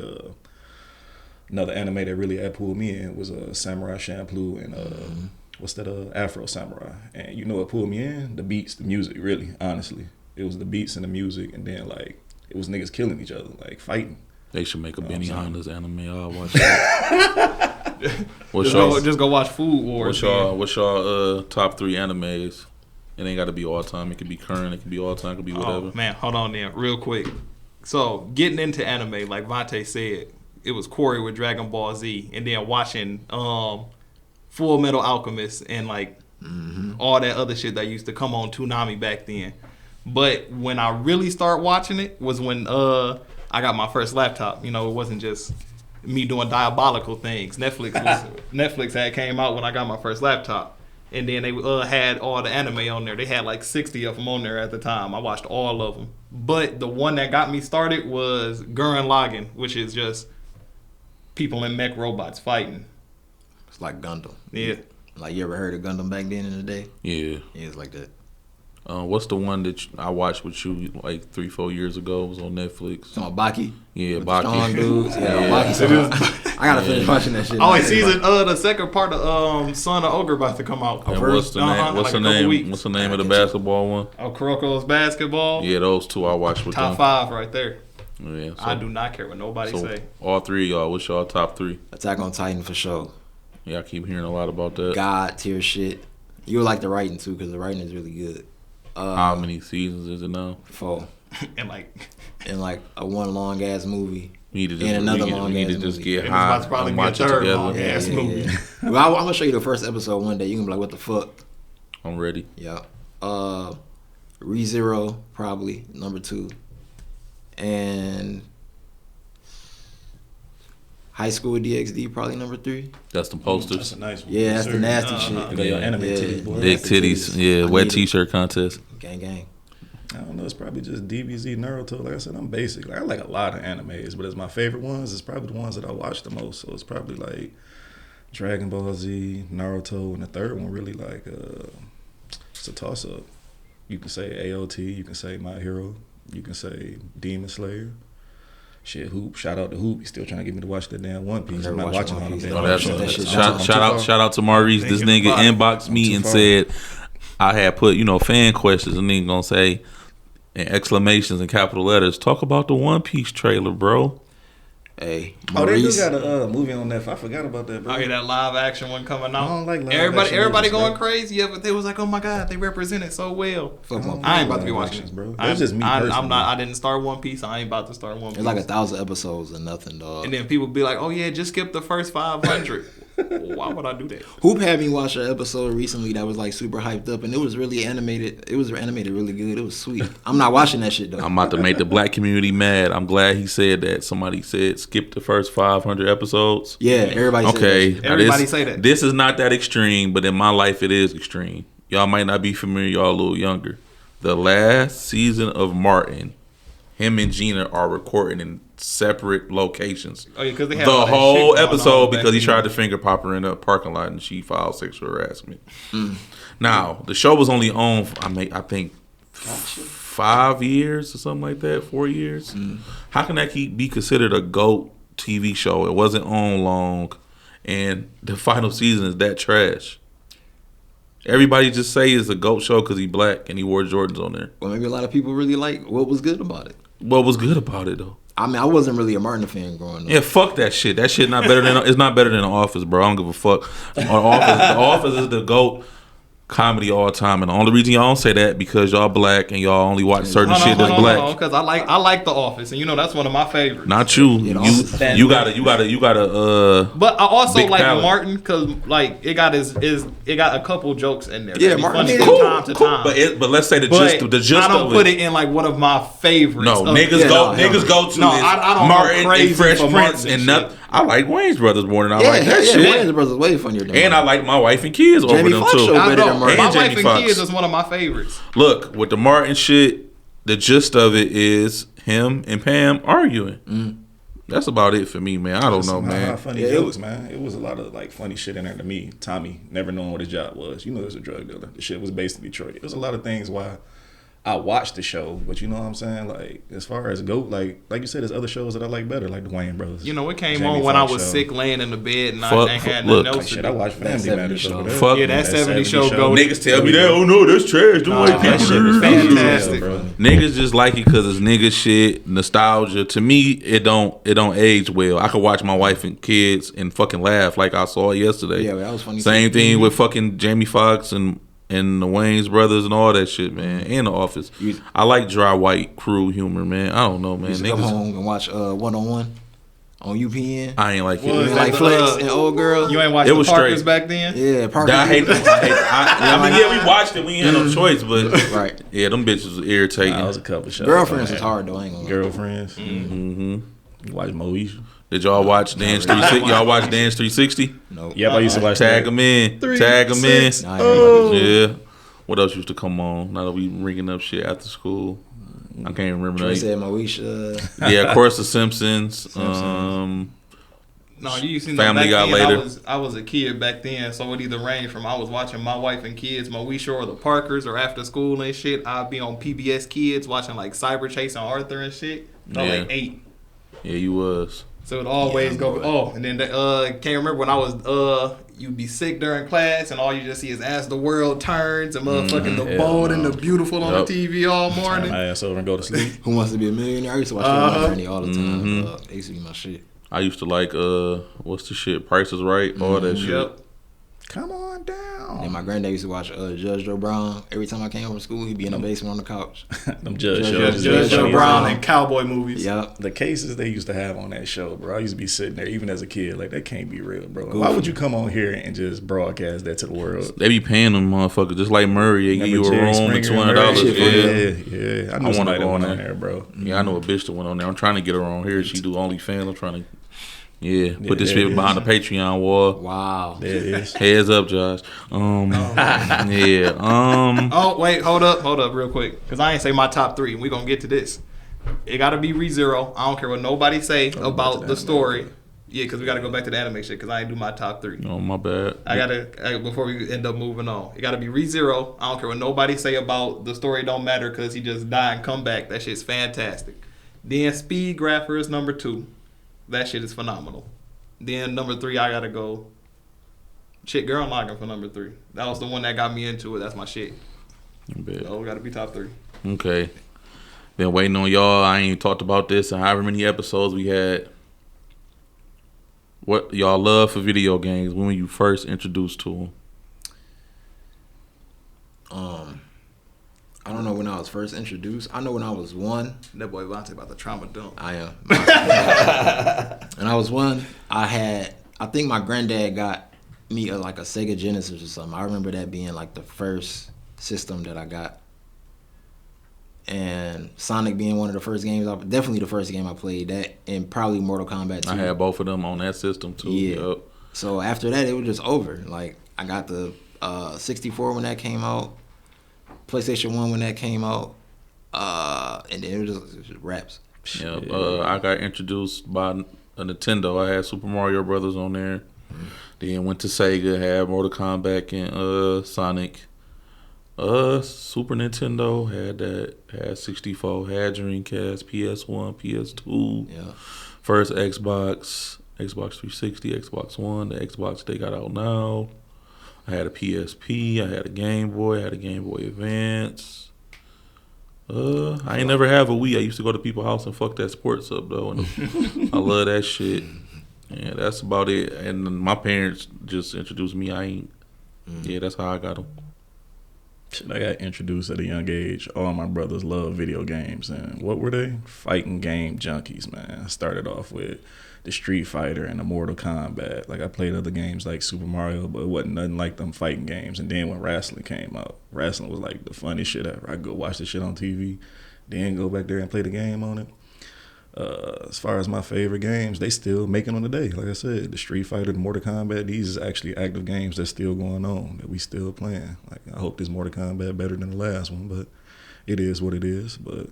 S2: another anime that really had pulled me in was Samurai Champloo and what's that? Afro Samurai. And you know what pulled me in? The beats, the music. Really, honestly, it was the beats and the music, and then like it was niggas killing each other, like fighting.
S1: They should make a Benny Honda's anime. I'll watch that.
S4: Just go watch Food Wars.
S1: What's y'all top 3 animes? It ain't got to be all time. It could be current. It could be all time. It could be whatever.
S4: Oh, man, hold on there, real quick. So, getting into anime, like Vante said, it was Corey with Dragon Ball Z, and then watching Full Metal Alchemist and like all that other shit that used to come on Toonami back then. But when I really started watching it was when I got my first laptop. You know, it wasn't just me doing diabolical things. Netflix had came out when I got my first laptop. And then they had all the anime on there. They had like 60 of them on there at the time. I watched all of them. But the one that got me started was Gurren Lagann, which is just people in mech robots fighting.
S3: It's like Gundam.
S4: Yeah.
S3: Like, you ever heard of Gundam back then in the day?
S1: Yeah.
S3: Yeah, it's like that.
S1: What's the one that I watched with you like 3-4 years ago? It was on Netflix.
S3: Talking about Baki?
S1: Yeah,
S3: with
S1: Baki.
S3: The strong dudes. Baki. I gotta finish watching that shit.
S4: Oh, wait, season the second part of Son of Ogre about to come out.
S1: And what's the name? What's the name? What's the name of the basketball one?
S4: Oh, Kuroko's basketball.
S1: Yeah, those two I watched with
S4: top
S1: them.
S4: 5 right there.
S1: Yeah, so,
S4: I do not care what nobody say.
S1: All 3 of y'all. What's y'all top 3?
S3: Attack on Titan for sure.
S1: Yeah, I keep hearing a lot about that.
S3: God tier shit. You would like the writing too, because the writing is really good.
S1: How many seasons is it now?
S3: 4.
S4: and like
S3: a one long ass movie.
S1: We need to just get
S4: it's
S1: high
S4: about to probably
S1: and
S4: be a
S1: watch it
S4: third
S1: together.
S4: long-ass movie.
S3: Well, I'm gonna show you the first episode one day. You can be like, "What the fuck?"
S1: I'm ready.
S3: Yeah. ReZero probably number 2, and High School DxD probably number 3.
S1: That's the posters.
S2: That's a nice one.
S3: Yeah, that's the nasty shit.
S2: You got your anime titties, boy.
S1: Big titties. Yeah, wet t-shirt contest.
S3: Gang gang.
S2: I don't know. It's probably just DBZ, Naruto. Like I said, I'm basic. Like, I like a lot of animes, but as my favorite ones, it's probably the ones that I watch the most. So it's probably like Dragon Ball Z, Naruto, and the third one really like it's a toss up. You can say AOT, you can say My Hero, you can say Demon Slayer. Shit, Hoop. Shout out to Hoop. He's still trying to get me to watch that damn One Piece. I'm not watching all of them.
S1: Shout out to Maurice. This nigga inboxed me and said I had put fan questions, and then gonna say in exclamations and capital letters, talk about the One Piece trailer, bro.
S3: Hey,
S2: Maurice. They do got a movie on that. I forgot about that, bro.
S4: Oh, yeah, that live action one coming out.
S2: I don't like live
S4: everybody
S2: action
S4: going
S2: movies,
S4: crazy. Yeah, but they was like, oh my god, they represent it so well.
S3: I
S4: ain't about to be watching it,
S2: bro. That's just me personally.
S4: I'm not. I didn't start One Piece. I ain't about to start One Piece.
S3: It's like 1,000 episodes and nothing, dog.
S4: And then people be like, oh yeah, just skip the first 500. Why would I do that?
S3: Hoop had me watch an episode recently that was like super hyped up, and it was really animated. It was animated really good. It was sweet. I'm not watching that shit though.
S1: I'm about to make the black community mad. I'm glad he said that. Somebody said skip the first 500 episodes.
S3: Yeah, everybody.
S1: Okay,
S3: said
S1: that.
S4: Everybody say that.
S1: This is not that extreme, but in my life it is extreme. Y'all might not be familiar. Y'all a little younger. The last season of Martin, him and Gina are recording in separate locations.
S4: Oh yeah, because they had
S1: The
S4: all that
S1: whole
S4: shit going
S1: episode
S4: on back
S1: because he
S4: then.
S1: tried to finger pop her in a parking lot and she filed sexual harassment. Now the show was only on, I think, 5 years or something like that, 4 years. How can that be considered a GOAT TV show? It wasn't on long, and the final season is that trash. Everybody just say it's a GOAT show because he black and he wore Jordans on there.
S3: Well, maybe a lot of people really like what was good about it.
S1: What was good about it though?
S3: I mean, I wasn't really a Martin fan growing up.
S1: Yeah, fuck that shit. That shit not better than it's not better than The Office, bro. I don't give a fuck. The Office is the GOAT comedy all time, and the only reason y'all don't say that because y'all black and y'all only watch certain shit that's black.
S4: Because I like The Office, and that's one of my favorites.
S1: Not you. You gotta.
S4: But I also
S1: Big
S4: like
S1: palate.
S4: Martin because it got it got a couple jokes in there.
S3: Yeah,
S4: That be
S3: Martin
S4: funny
S3: is
S4: from
S3: cool,
S4: time to time.
S1: But let's say the
S4: But
S1: gist
S4: I don't
S1: of
S4: put
S1: it.
S4: it in like one of my favorites.
S1: No,
S4: of-
S1: niggas go to
S4: No,
S1: is
S4: I don't go
S1: Martin
S4: crazy
S1: and Fresh
S4: for
S1: Prince
S4: Martin
S1: and
S4: and
S1: nothing. I like Wayne's Brothers more than I
S3: Yeah,
S1: like that
S3: yeah,
S1: shit.
S3: Wayans Brothers way funnier than
S1: And I like My Wife and Kids over
S3: Jamie
S1: them
S3: Foxx
S1: too.
S3: show
S4: I
S3: better
S4: know.
S3: than Martin.
S4: My
S1: And
S4: Wife
S1: Jamie
S4: and
S1: Foxx.
S4: Kids is one of my favorites.
S1: Look, with the Martin shit, the gist of it is him and Pam arguing. That's about it for me, man. I don't know,
S2: How
S1: man.
S2: funny
S3: Yeah,
S2: jokes, man. It was a lot of like funny shit in there to me. Tommy never knowing what his job was. He was a drug dealer. The shit was based in Detroit. It was a lot of things why I watched the show, but you know what I'm saying? Like as far as GOAT, like you said, there's other shows that I like better, like the Wayans Brothers.
S4: It came
S2: Jamie
S4: on when I
S2: Foxx
S4: was
S2: show.
S4: sick, laying in the bed, and I
S1: Fuck,
S4: ain't had
S1: look.
S4: nothing else
S2: Like
S4: to
S2: shit,
S4: do.
S2: I watch Family
S3: 70
S2: Matters
S3: show.
S2: over there.
S1: Fuck.
S4: Yeah, that 70 show go.
S1: Niggas tell me that, oh no, that's trash. Them white
S4: that
S1: people.
S4: shit was
S1: trash.
S4: fantastic.
S2: bro.
S1: Niggas just like it because it's nigga shit, nostalgia. To me, it don't age well. I could watch My Wife and Kids and fucking laugh like I saw it yesterday.
S3: Yeah, that was funny.
S1: Same thing with fucking Jamie Foxx and the Wayans Brothers and all that shit, man. And The Office. I like dry white crew humor, man. I don't know, man.
S3: Used to come
S1: Niggas,
S3: home and watch One-on-One on UPN.
S1: I ain't like
S4: What
S1: it.
S4: was
S3: You
S4: that?
S3: like Flex and Old Girl.
S4: You ain't watched
S1: It
S4: the
S1: was
S4: Parkers
S1: straight.
S4: back then?
S3: Yeah, Parker.
S1: I hate them. I mean, yeah, we watched it. We ain't had no choice, but
S3: Right.
S1: yeah, them bitches was irritating.
S2: That was a couple shows.
S3: Girlfriends was hard though. I ain't gonna lie.
S2: Girlfriends.
S1: Mm-hmm.
S2: You watch Moesha?
S1: Did y'all watch Dance 360? Y'all watch Dance 360?
S3: Nope.
S2: Yep, I used to watch
S1: Tag
S2: that.
S1: them in.
S4: Three,
S1: Tag them in.
S4: six.
S3: Nah, I ain't gonna lie.
S1: Yeah. What else used to come on? Now that we ringing up shit after school, I can't remember.
S3: Troy
S1: that.
S3: said Moesha.
S1: Yeah, of course, The Simpsons.
S4: No, you seen
S1: Family
S4: back
S1: Guy
S4: then,
S1: later.
S4: I was a kid back then, so it either ranged from I was watching My Wife and Kids, Moesha, or the Parkers, or after school and shit. I'd be on PBS Kids watching like Cyber Chase and Arthur and shit. I was
S1: Yeah.
S4: like 8.
S1: Yeah, you was.
S4: So it always go. And then can't remember when I was you'd be sick during class and all you just see is as the world turns and motherfucking the bold and the beautiful on the TV all
S2: Turn
S4: morning.
S2: my ass over and go to sleep.
S3: Who Wants to Be a Millionaire? I used to watch that with my granny all the time. It used to be my shit.
S1: I used to like what's the shit? Price is Right. All that shit.
S4: Yep.
S2: Come on down.
S3: And my granddad used to watch Judge Joe Brown. Every time I came home from school, he'd be in the basement on the couch.
S2: Them judge
S3: Judge
S2: shows.
S4: Judge Joe
S3: Joe
S4: Brown
S3: Brown.
S4: and cowboy movies.
S3: Yep.
S2: The cases they used to have on that show, bro. I used to be sitting there, even as a kid, like that can't be real, bro. Like, why would you come on here and just broadcast that to the world?
S1: They be paying them motherfuckers just like Murray. They give you a
S2: Remember
S1: room
S2: Jerry
S1: and
S2: Springer and
S1: $200.
S2: Murray? Yeah. I
S1: I
S2: knew
S1: wanna
S2: somebody that
S1: go
S2: went
S1: on
S2: on
S1: there.
S2: there, bro.
S1: Yeah, I know a bitch that went on there. I'm trying to get her on here. She do OnlyFans. I'm trying to. Yeah, put this
S2: there
S1: shit
S2: it is.
S1: behind the Patreon wall.
S3: Wow.
S2: There it is.
S1: Heads up, Josh. Yeah.
S4: Oh wait, hold up, real quick, because I ain't say my top 3. We gonna get to this. It gotta be ReZero. I don't care what nobody say about the story. Yeah, because we gotta go back to the anime shit. Because I ain't do my top 3.
S1: Oh, my bad.
S4: I gotta before we end up moving on. It gotta be ReZero. I don't care what nobody say about the story. Don't matter because he just died and come back. That shit's fantastic. Then Speed Grapher is number 2. That shit is phenomenal. Then number 3, I gotta go. Chick Girl Logging for number 3. That was the one that got me into it. That's my shit.
S1: I bet.
S4: So it gotta be top 3.
S1: Okay. Been waiting on y'all. I ain't talked about this in however many episodes we had. What y'all love for video games? When were you first introduced to them?
S3: I don't know when I was first introduced. I know when I was 1.
S4: That boy Vante about the trauma dump.
S3: I am. When I was 1, I think my granddad got me like a Sega Genesis or something. I remember that being like the first system that I got. And Sonic being one of the first games, definitely the first game I played. That and probably Mortal Kombat 2.
S1: I had both of them on that system too.
S3: Yeah.
S1: Yup.
S3: So after that, it was just over. Like I got the 64 when that came out, PlayStation 1 when that came out, and then it was just raps.
S1: Yeah, I got introduced by a Nintendo. I had Super Mario Brothers on there. Then went to Sega, had Mortal Kombat and Sonic. Super Nintendo had that, had 64, had Dreamcast, PS1, PS2.
S3: Yeah.
S1: First Xbox 360, Xbox One, the Xbox they got out now. I had a PSP, I had a Game Boy, I had a Game Boy Advance. I ain't never have a Wii. I used to go to people's house and fuck that sports up though, and I love that shit. Yeah, that's about it. And my parents just introduced me. Yeah, that's how I got them.
S2: Shit, I got introduced at a young age. All my brothers love video games, and what were they? Fighting game junkies, man. I started off with the Street Fighter and the Mortal Kombat. Like I played other games like Super Mario, but it wasn't nothing like them fighting games. And then when wrestling came out, wrestling was like the funniest shit ever. I'd go watch the shit on TV, then go back there and play the game on it. As far as my favorite games, they still making on the day. Like I said, the Street Fighter, the Mortal Kombat, these is actually active games that's still going on, that we still playing. Like I hope this Mortal Kombat better than the last one, but it is what it is. But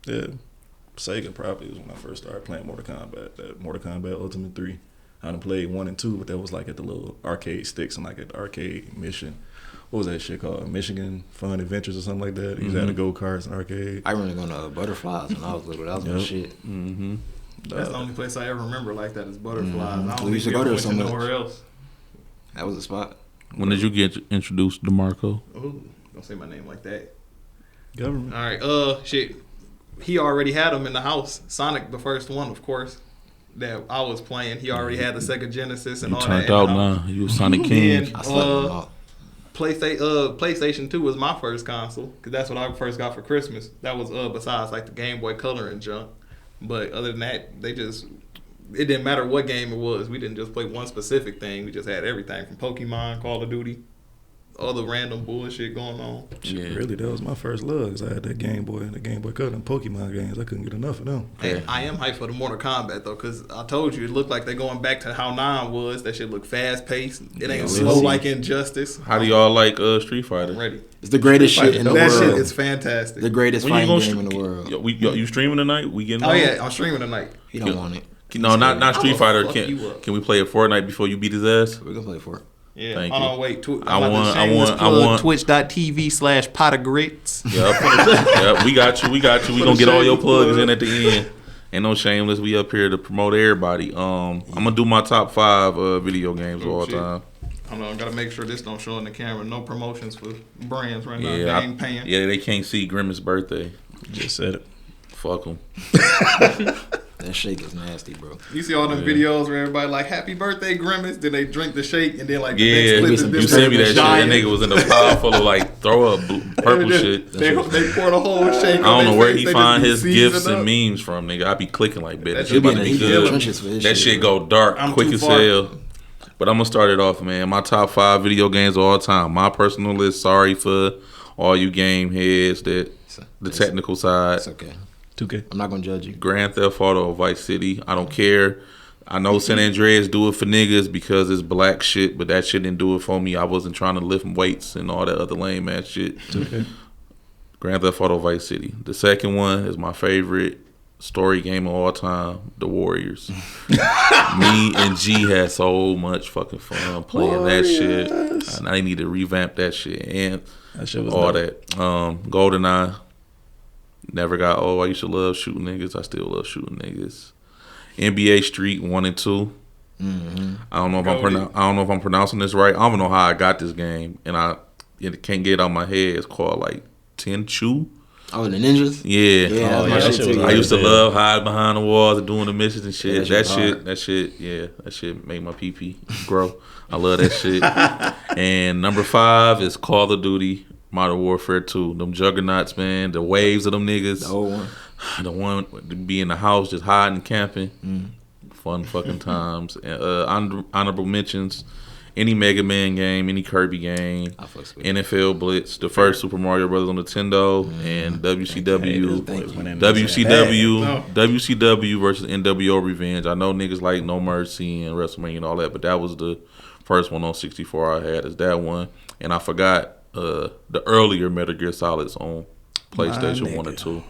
S2: yeah, Sega probably was when I first started playing Mortal Kombat. That Mortal Kombat Ultimate 3. I done played 1 and 2, but that was like at the little arcade sticks and like at the arcade mission. What was that shit called? Michigan Fun Adventures or something like that. You had the go-karts and arcade.
S3: I remember going to Butterflies when I was little. That was my shit.
S1: Mm-hmm.
S4: That's the only place I ever remember like that is Butterflies. I don't
S3: We used to
S4: think
S3: go there
S4: went
S3: so much.
S4: nowhere else.
S3: That was the spot.
S1: When did you get introduced to Marco?
S4: Ooh, don't say my name like that.
S2: Government.
S4: All right, shit. He already had them in the house. Sonic, the first one, of course, that I was playing. He already had the Sega Genesis and
S1: You
S4: all
S1: turned
S4: that.
S1: out now. You was Sonic King.
S4: Then,
S3: I slept them out.
S4: PlayStation 2 was my first console because that's what I first got for Christmas. That was besides like the Game Boy Color and junk. But other than that, it didn't matter what game it was. We didn't just play one specific thing. We just had everything from Pokemon, Call of Duty, other random bullshit going on.
S1: Yeah.
S2: Really, that was my first love, because I had that Game Boy and the Game Boy Color and Pokemon games. I couldn't get enough of them.
S4: Hey, I am hyped for the Mortal Kombat though, because I told you it looked like they're going back to how 9 was. That shit look fast paced. It ain't slow like Injustice.
S1: How do y'all like Street Fighter?
S4: I'm ready.
S3: It's the greatest shit in the
S4: That
S3: world.
S4: shit is fantastic.
S3: The greatest
S1: When you
S3: fighting
S1: gonna
S3: game in the world.
S1: You streaming tonight? We getting
S4: Oh
S1: on?
S4: yeah, I'm streaming tonight.
S3: He don't want it.
S1: No, not Street
S4: I'ma
S1: Fighter.
S4: fuck you up.
S1: Can we play a Fortnite before you beat his ass?
S3: We're gonna play for it.
S4: Yeah.
S1: Thank
S4: Hold
S1: you.
S4: on, wait.
S1: I want.
S4: Twitch.tv/potagrits.
S1: Yep. We got you. We gonna get all your plugs in at the end. Ain't no shameless. We up here to promote everybody. I'm gonna do my top 5 video games of all
S4: shit.
S1: time.
S4: Hold on, gotta make sure this don't show in the camera. No promotions for brands right now.
S1: Yeah,
S4: They ain't paying.
S1: yeah, they can't see Grimace's birthday.
S2: Just said it.
S1: Fuck them.
S3: That shake is nasty, bro.
S4: You see all them videos where everybody like "Happy Birthday, Grimace," then they drink the shake, and then like the
S1: Yeah,
S4: next clip is
S1: you
S4: this
S1: sent me that shit. That
S4: giant-
S1: nigga was in a pile full of like throw up purple shit.
S4: They pour the whole shake.
S1: I don't know where he
S4: they
S1: find
S4: just
S1: his
S4: be
S1: gifts
S4: seasoned
S1: and
S4: up.
S1: memes from, nigga. I be clicking like bitch. That
S4: That
S1: shit
S4: shit
S1: about to
S4: be
S1: be
S4: in the
S1: good.
S3: trenches for this
S1: That
S3: shit,
S1: shit
S3: bro.
S1: go dark
S4: I'm
S1: quick
S4: too
S1: as
S4: far.
S1: hell. But I'm gonna start it off, man. My top 5 video games of all time. My personal list. Sorry for all you game heads that the technical side.
S3: It's okay.
S2: 2K.
S3: I'm not gonna judge you.
S1: Grand Theft Auto, Vice City. I don't care. I know San Andreas do it for niggas because it's black shit, but that shit didn't do it for me. I wasn't trying to lift weights and all that other lame ass shit.
S2: 2K.
S1: Grand Theft Auto, Vice City. The second one is my favorite story game of all time, The Warriors. Me and G had so much fucking fun playing that shit. And I need to revamp that shit and
S2: That shit was
S1: all
S2: dope.
S1: that. GoldenEye. Never got old. I used to love shooting niggas. I still love shooting niggas. NBA Street 1 and 2.
S3: Mm-hmm.
S1: I don't know if I'm pronouncing this right. I don't know how I got this game, and it can't get out of my head. It's called like Tenchu.
S3: Oh, the ninjas?
S1: Yeah.
S3: Yeah, that's my
S2: yeah,
S3: shit
S2: that shit
S3: too.
S2: was
S1: I used to
S2: Yeah.
S1: love hiding behind the walls and doing the missions and shit.
S3: Yeah,
S1: That shit made my pee grow. I love that shit. And number 5 is Call of Duty Modern Warfare 2. Them juggernauts, man. The waves of them niggas.
S3: The old one.
S1: The one to be in the house just hiding, camping. Fun fucking times. Honorable mentions. Any Mega Man game, any Kirby game,
S3: I fucks with
S1: NFL Blitz, the first Super Mario Brothers on Nintendo, and WCW.
S3: Thank you.
S1: WCW versus NWO Revenge. I know niggas like No Mercy and WrestleMania and all that, but that was the first one on 64 I had is that one. And I forgot the earlier Metal Gear Solids on PlayStation 1 or 2.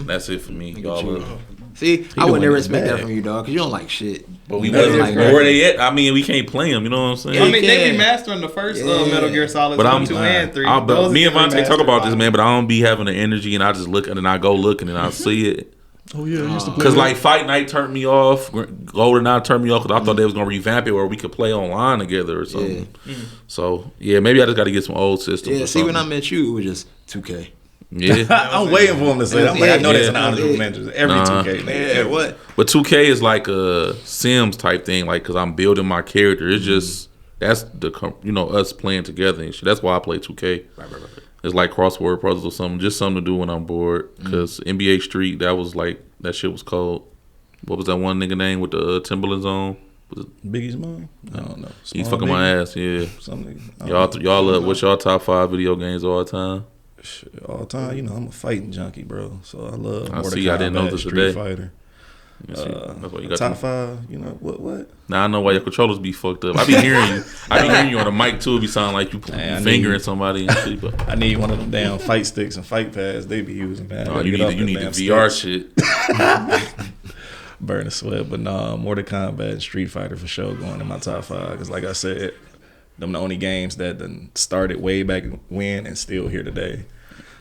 S1: That's it for me. Y'all.
S3: See, I would never expect that from you, dog, because you don't like shit. But we wasn't
S1: like where they at. I mean, we can't play them. You know what I'm saying?
S4: I mean, they remastering the first Metal Gear Solid 1, 2, and 3.
S1: Me and Vante talk about this, man, but I don't be having the energy, and I just look and I go looking and I see it.
S2: Oh yeah, I used to play.
S1: Because like Fight Night turned me off, Golden Eye turned me off because I thought they was gonna revamp it where we could play online together or something. Yeah. So yeah, maybe I just got to get some old systems.
S3: Yeah, see, when I met you, it was just 2K.
S1: Yeah,
S2: I'm waiting for him to say that. I know that's an honorable mention. Every 2K, man.
S3: Yeah, what?
S1: But 2K is like a Sims type thing, like because I'm building my character. It's just that's the us playing together and shit. That's why I play 2K. Right. It's like crossword puzzles or something, just something to do when I'm bored. Because NBA Street, that shit was cold. What was that one nigga name with the Timberlands on? Was it
S2: Biggie's mom? I don't know.
S1: He's fucking my ass, yeah.
S2: Something.
S1: Y'all what's y'all top 5 video games all the time?
S2: Shit, all the time, I'm a fighting junkie, bro. So I love Mortal
S1: Kombat, I didn't know this
S2: Street
S1: today.
S2: Fighter.
S1: That's why you got
S2: top 5, what?
S1: Now I know why your controllers be fucked up. I be hearing you on the mic too. It be sounding like you fingering somebody and shit. But
S2: I need one of them damn fight sticks and fight pads they be using, man.
S1: Oh, you need the VR shit.
S2: Burn the sweat, but Mortal Kombat and Street Fighter for sure going in my top 5. Because like I said, them the only games that done started way back when and still here today.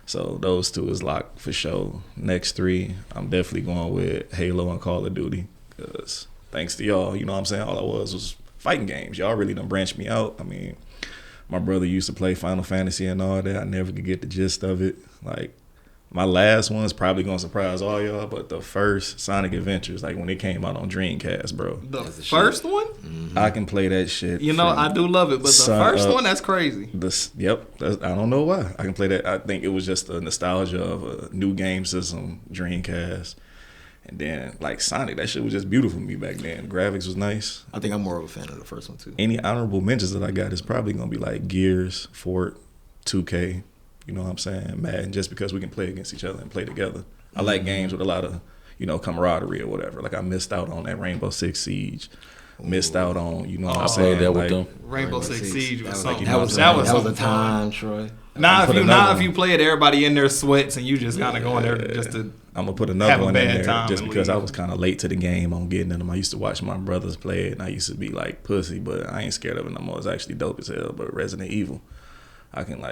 S2: So those 2 is locked for sure. Next 3, I'm definitely going with Halo and Call of Duty. Because thanks to y'all, you know what I'm saying, all I was fighting games. Y'all really done branched me out. I mean, my brother used to play Final Fantasy and all that. I never could get the gist of it. Like, my last one's probably going to surprise all y'all, but the first Sonic Adventures, like when it came out on Dreamcast, bro.
S4: The first one?
S2: I can play that shit.
S4: I do love it, but the first one, that's crazy.
S2: I don't know why. I can play that. I think it was just the nostalgia of a new game system, Dreamcast. And then, like, Sonic, that shit was just beautiful to me back then. The graphics was nice.
S3: I think I'm more of a fan of the first one, too.
S2: Any honorable mentions that I got is probably going to be like Gears, Fort, 2K. You know what I'm saying? Madden, just because we can play against each other and play together. I like games with a lot of, camaraderie or whatever. Like, I missed out on that Rainbow Six Siege. Missed out on, what I'm saying?
S1: That with them.
S4: Rainbow Six Siege was something.
S3: That was a time, Troy.
S4: If you play it, everybody in their sweats and you just kind of go in there just to
S2: I'm going to put another one in there just because I was kind of late to the game on getting in them. I used to watch my brothers play it, and I used to be like pussy, but I ain't scared of it no more. It's actually dope as hell. But Resident Evil, I can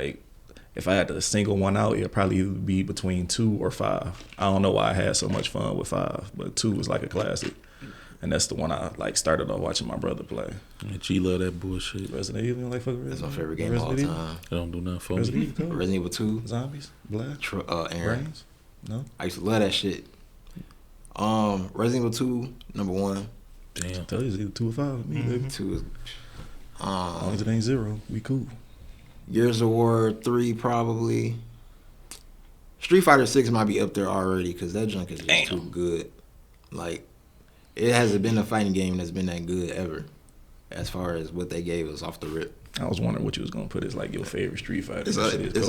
S2: if I had to single one out, it'd probably either be between 2 or 5. I don't know why I had so much fun with 5, but 2 was like a classic. And that's the one I started off watching my brother play.
S1: Yeah, G love that bullshit.
S2: Resident Evil, fuck Resident.
S3: That's my favorite game of all time.
S1: It don't do nothing for me.
S3: Resident Evil 2.
S2: Zombies? Black?
S3: Aaron.
S2: Brains? No?
S3: I used to love that shit. Resident Evil 2, number 1.
S2: Damn. I tell you, it's either 2 or 5 with me, baby.
S3: 2 is...
S2: as long as it ain't 0, we cool.
S3: Gears of War 3 probably. Street Fighter 6 might be up there already because that junk is just too good. Like, it hasn't been a fighting game that's been that good ever as far as what they gave us off the rip.
S2: I was wondering what you was going to put as your favorite Street Fighter.
S3: It's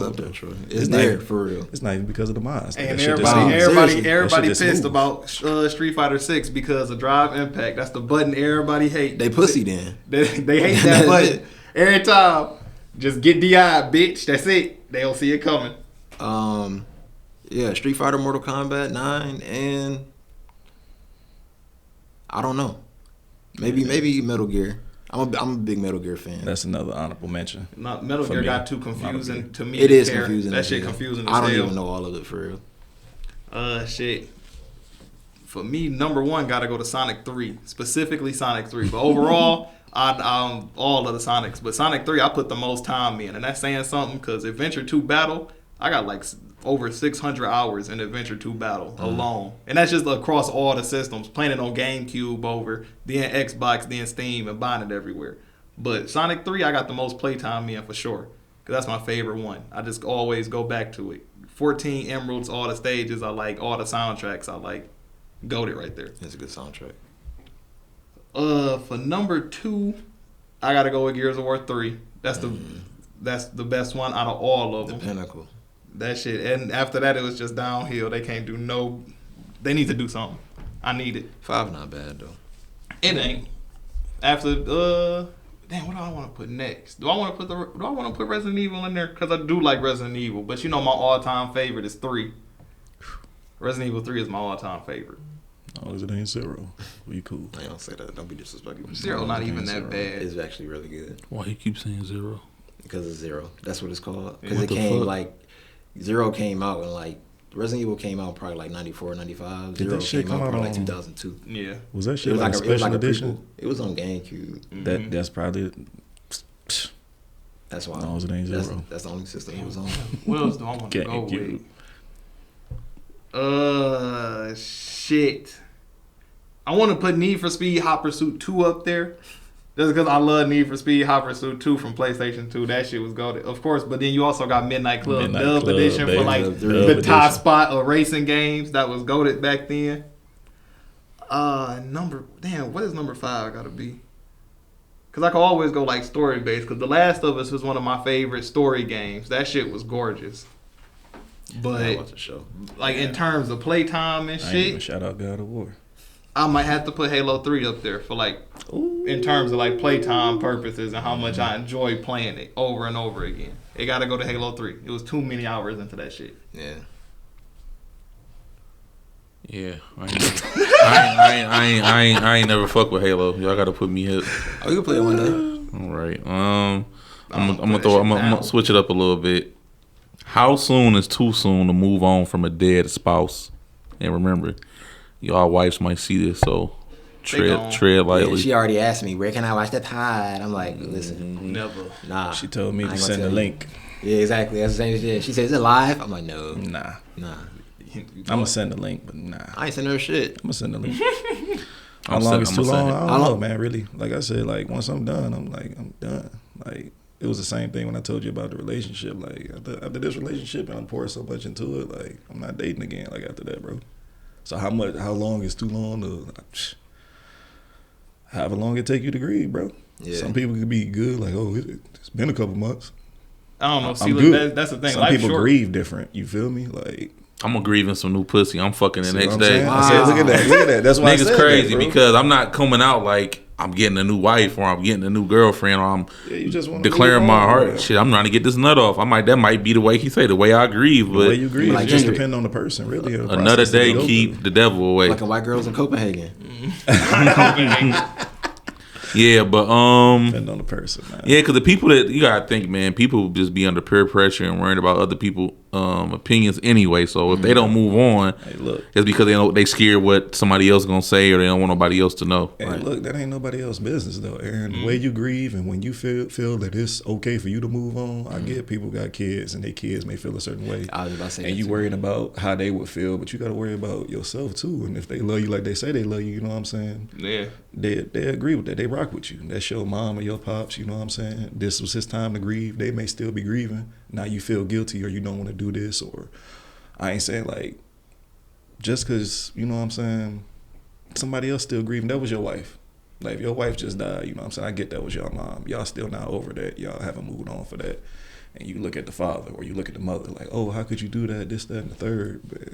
S3: up there, Troy. It's there, for real.
S2: It's not even because of the mods.
S4: And everybody pissed about Street Fighter 6 because of Drive Impact. That's the button everybody hates.
S3: They pussy then.
S4: They hate that button. Every time. Just get DI, bitch. That's it. They don't see it coming.
S3: Yeah, Street Fighter, Mortal Kombat 9, and I don't know. Maybe Metal Gear. I'm a big Metal Gear fan.
S2: That's another honorable mention.
S4: Metal Gear got too confusing to me.
S3: It is confusing.
S4: That shit confusing.
S3: I don't even know all of it for real.
S4: Shit. For me, number 1 got to go to Sonic 3, specifically Sonic 3. But overall, I'm all of the Sonics. But Sonic 3, I put the most time in, and that's saying something because Adventure 2 Battle, I got over 600 hours in Adventure 2 Battle alone. And that's just across all the systems, playing it on GameCube over, then Xbox, then Steam, and buying it everywhere. But Sonic 3, I got the most playtime in for sure because that's my favorite one. I just always go back to it. 14 Emeralds, all the stages I like, all the soundtracks I like. Goated right there.
S3: It's a good soundtrack.
S4: For number 2, I gotta go with Gears of War 3. That's the best one out of all of them.
S3: The pinnacle.
S4: That shit. And after that, it was just downhill. They can't do no. They need to do something. I need it.
S3: 5 not bad though.
S4: It ain't. After Damn, what do I want to put next? Do I want to put Resident Evil in there? Because I do like Resident Evil, but you know my all-time favorite is 3. Resident Evil 3 is my all-time favorite.
S2: Oh, it ain't 0. We cool.
S3: I don't say that. Don't be disrespectful.
S4: 0 not even that bad.
S3: It's actually really good.
S1: Why you keep saying 0?
S3: Because it's 0. That's what it's called. Because
S1: What
S3: it
S1: the
S3: came
S1: fuck?
S3: like 0 came out and like Resident Evil came out probably like 94, 95.
S2: Did
S3: 0
S2: that shit
S3: came out
S2: come out
S3: probably like
S2: on-
S3: 2002.
S4: Yeah.
S2: Was that
S3: It
S2: shit
S3: was
S2: like a
S3: it was
S2: special
S3: a
S2: edition?
S3: prequel. It was on GameCube.
S2: That's probably.
S3: That's why.
S2: No, it ain't 0.
S3: That's the only system it was on.
S4: What else do I want to go
S2: GameCube.
S4: with? Shit. I want to put Need for Speed Hot Pursuit 2 up there. Just because I love Need for Speed Hot Pursuit 2 from PlayStation 2. That shit was goated. Of course, but then you also got Midnight Club
S2: Midnight
S4: Dub
S2: Club,
S4: Edition
S2: baby.
S4: for like
S3: Dub
S4: the top
S2: Edition.
S4: spot of racing games. That was goated back then. What is number 5 gotta be? Because I can always go like story based. Because The Last of Us was one of my favorite story games. That shit was gorgeous.
S3: I
S4: But
S3: watched the show.
S4: like in terms of playtime and
S2: I ain't even
S4: shit,
S2: shout out God of War.
S4: I might have to put Halo 3 up there for like in terms of like playtime purposes and how much I enjoy playing it over and over again. It got to go to Halo 3. It was too many hours into that shit.
S3: Yeah.
S1: Yeah, I ain't never fuck with Halo. Y'all gotta put me hip.
S3: Oh, you can play it one day.
S1: All right. I'm gonna switch it up a little bit. How soon is too soon to move on from a dead spouse? And remember, y'all wives might see this, so tread
S3: Yeah,
S1: lightly.
S3: she already asked me, where can I watch the pod? I'm like, listen,
S4: Never.
S3: nah.
S2: She told me
S3: I
S2: to
S3: ain't gonna
S2: send the
S3: tell you.
S2: link.
S3: Yeah, exactly. That's the same shit. She said, is it live? I'm like, no.
S2: Nah.
S3: I'm
S2: I'm gonna send the link, but nah.
S3: I ain't sending her shit.
S2: I'm gonna send the link. How
S1: I'm
S2: long
S1: send-
S2: is
S1: I'm
S2: too
S1: gonna send
S2: long?
S1: it.
S2: I
S3: How
S2: don't know,
S3: long-
S2: man. Really, like I said, like once I'm done, I'm done. Like it was the same thing when I told you about the relationship. Like after this relationship, and I'm pouring so much into it, like I'm not dating again. Like after that, bro. So how long is too long? However long it take you to grieve, bro.
S3: Yeah.
S2: Some people could be good, like it's been a couple months.
S4: I don't know.
S2: I'm
S4: See, look,
S2: good.
S4: that's the thing.
S2: Some
S4: Life's
S2: people
S4: short.
S2: grieve different. You feel me? Like.
S1: I'm gonna grieve in some new pussy. I'm fucking the
S2: See
S1: next
S2: what I'm
S1: day.
S2: saying? I said, look at that. That's why I
S1: Niggas
S2: said
S1: crazy
S2: that, bro.
S1: because I'm not coming out like I'm getting a new wife or I'm getting a new girlfriend or I'm
S2: You just wanna
S1: declaring
S2: move
S1: my
S2: on,
S1: heart.
S2: bro.
S1: Shit, I'm trying to get this nut off. That might be the way he say the way I grieve,
S2: The
S1: but
S2: way you grieve,
S3: Like
S2: it just
S3: Kendrick.
S2: depends on the person, really. or the
S1: another
S2: process that
S1: day
S2: they go
S1: keep
S2: through.
S1: the devil away.
S3: Fucking white girls in Copenhagen.
S1: Yeah, but
S2: Depend on the person, man.
S1: yeah, because the people that you gotta think, man, people just be under peer pressure and worried about other people opinions anyway. So if they don't move on,
S2: Hey, look.
S1: it's because they scared what somebody else gonna say or they don't want nobody else to know.
S2: Hey, look, that ain't nobody else's business, though, Aaron. The way you grieve and when you feel that it's okay for you to move on, I get people got kids and their kids may feel a certain way.
S3: I was about to say
S2: And
S3: that
S2: you
S3: too.
S2: worrying about how they would feel, but you got to worry about yourself, too. And if they love you like they say they love you, you know what I'm saying?
S4: Yeah.
S2: They agree with that. They rock with you. That's your mom or your pops, you know what I'm saying? This was his time to grieve. They may still be grieving. Now you feel guilty or you don't want to do this, or I ain't saying like just because, you know what I'm saying, somebody else still grieving. That was your wife. Like if your wife just died, you know what I'm saying? I get that was your mom. Y'all still not over that. Y'all haven't moved on for that. And you look at the father or you look at the mother like, oh, how could you do that, this, that, and the third? But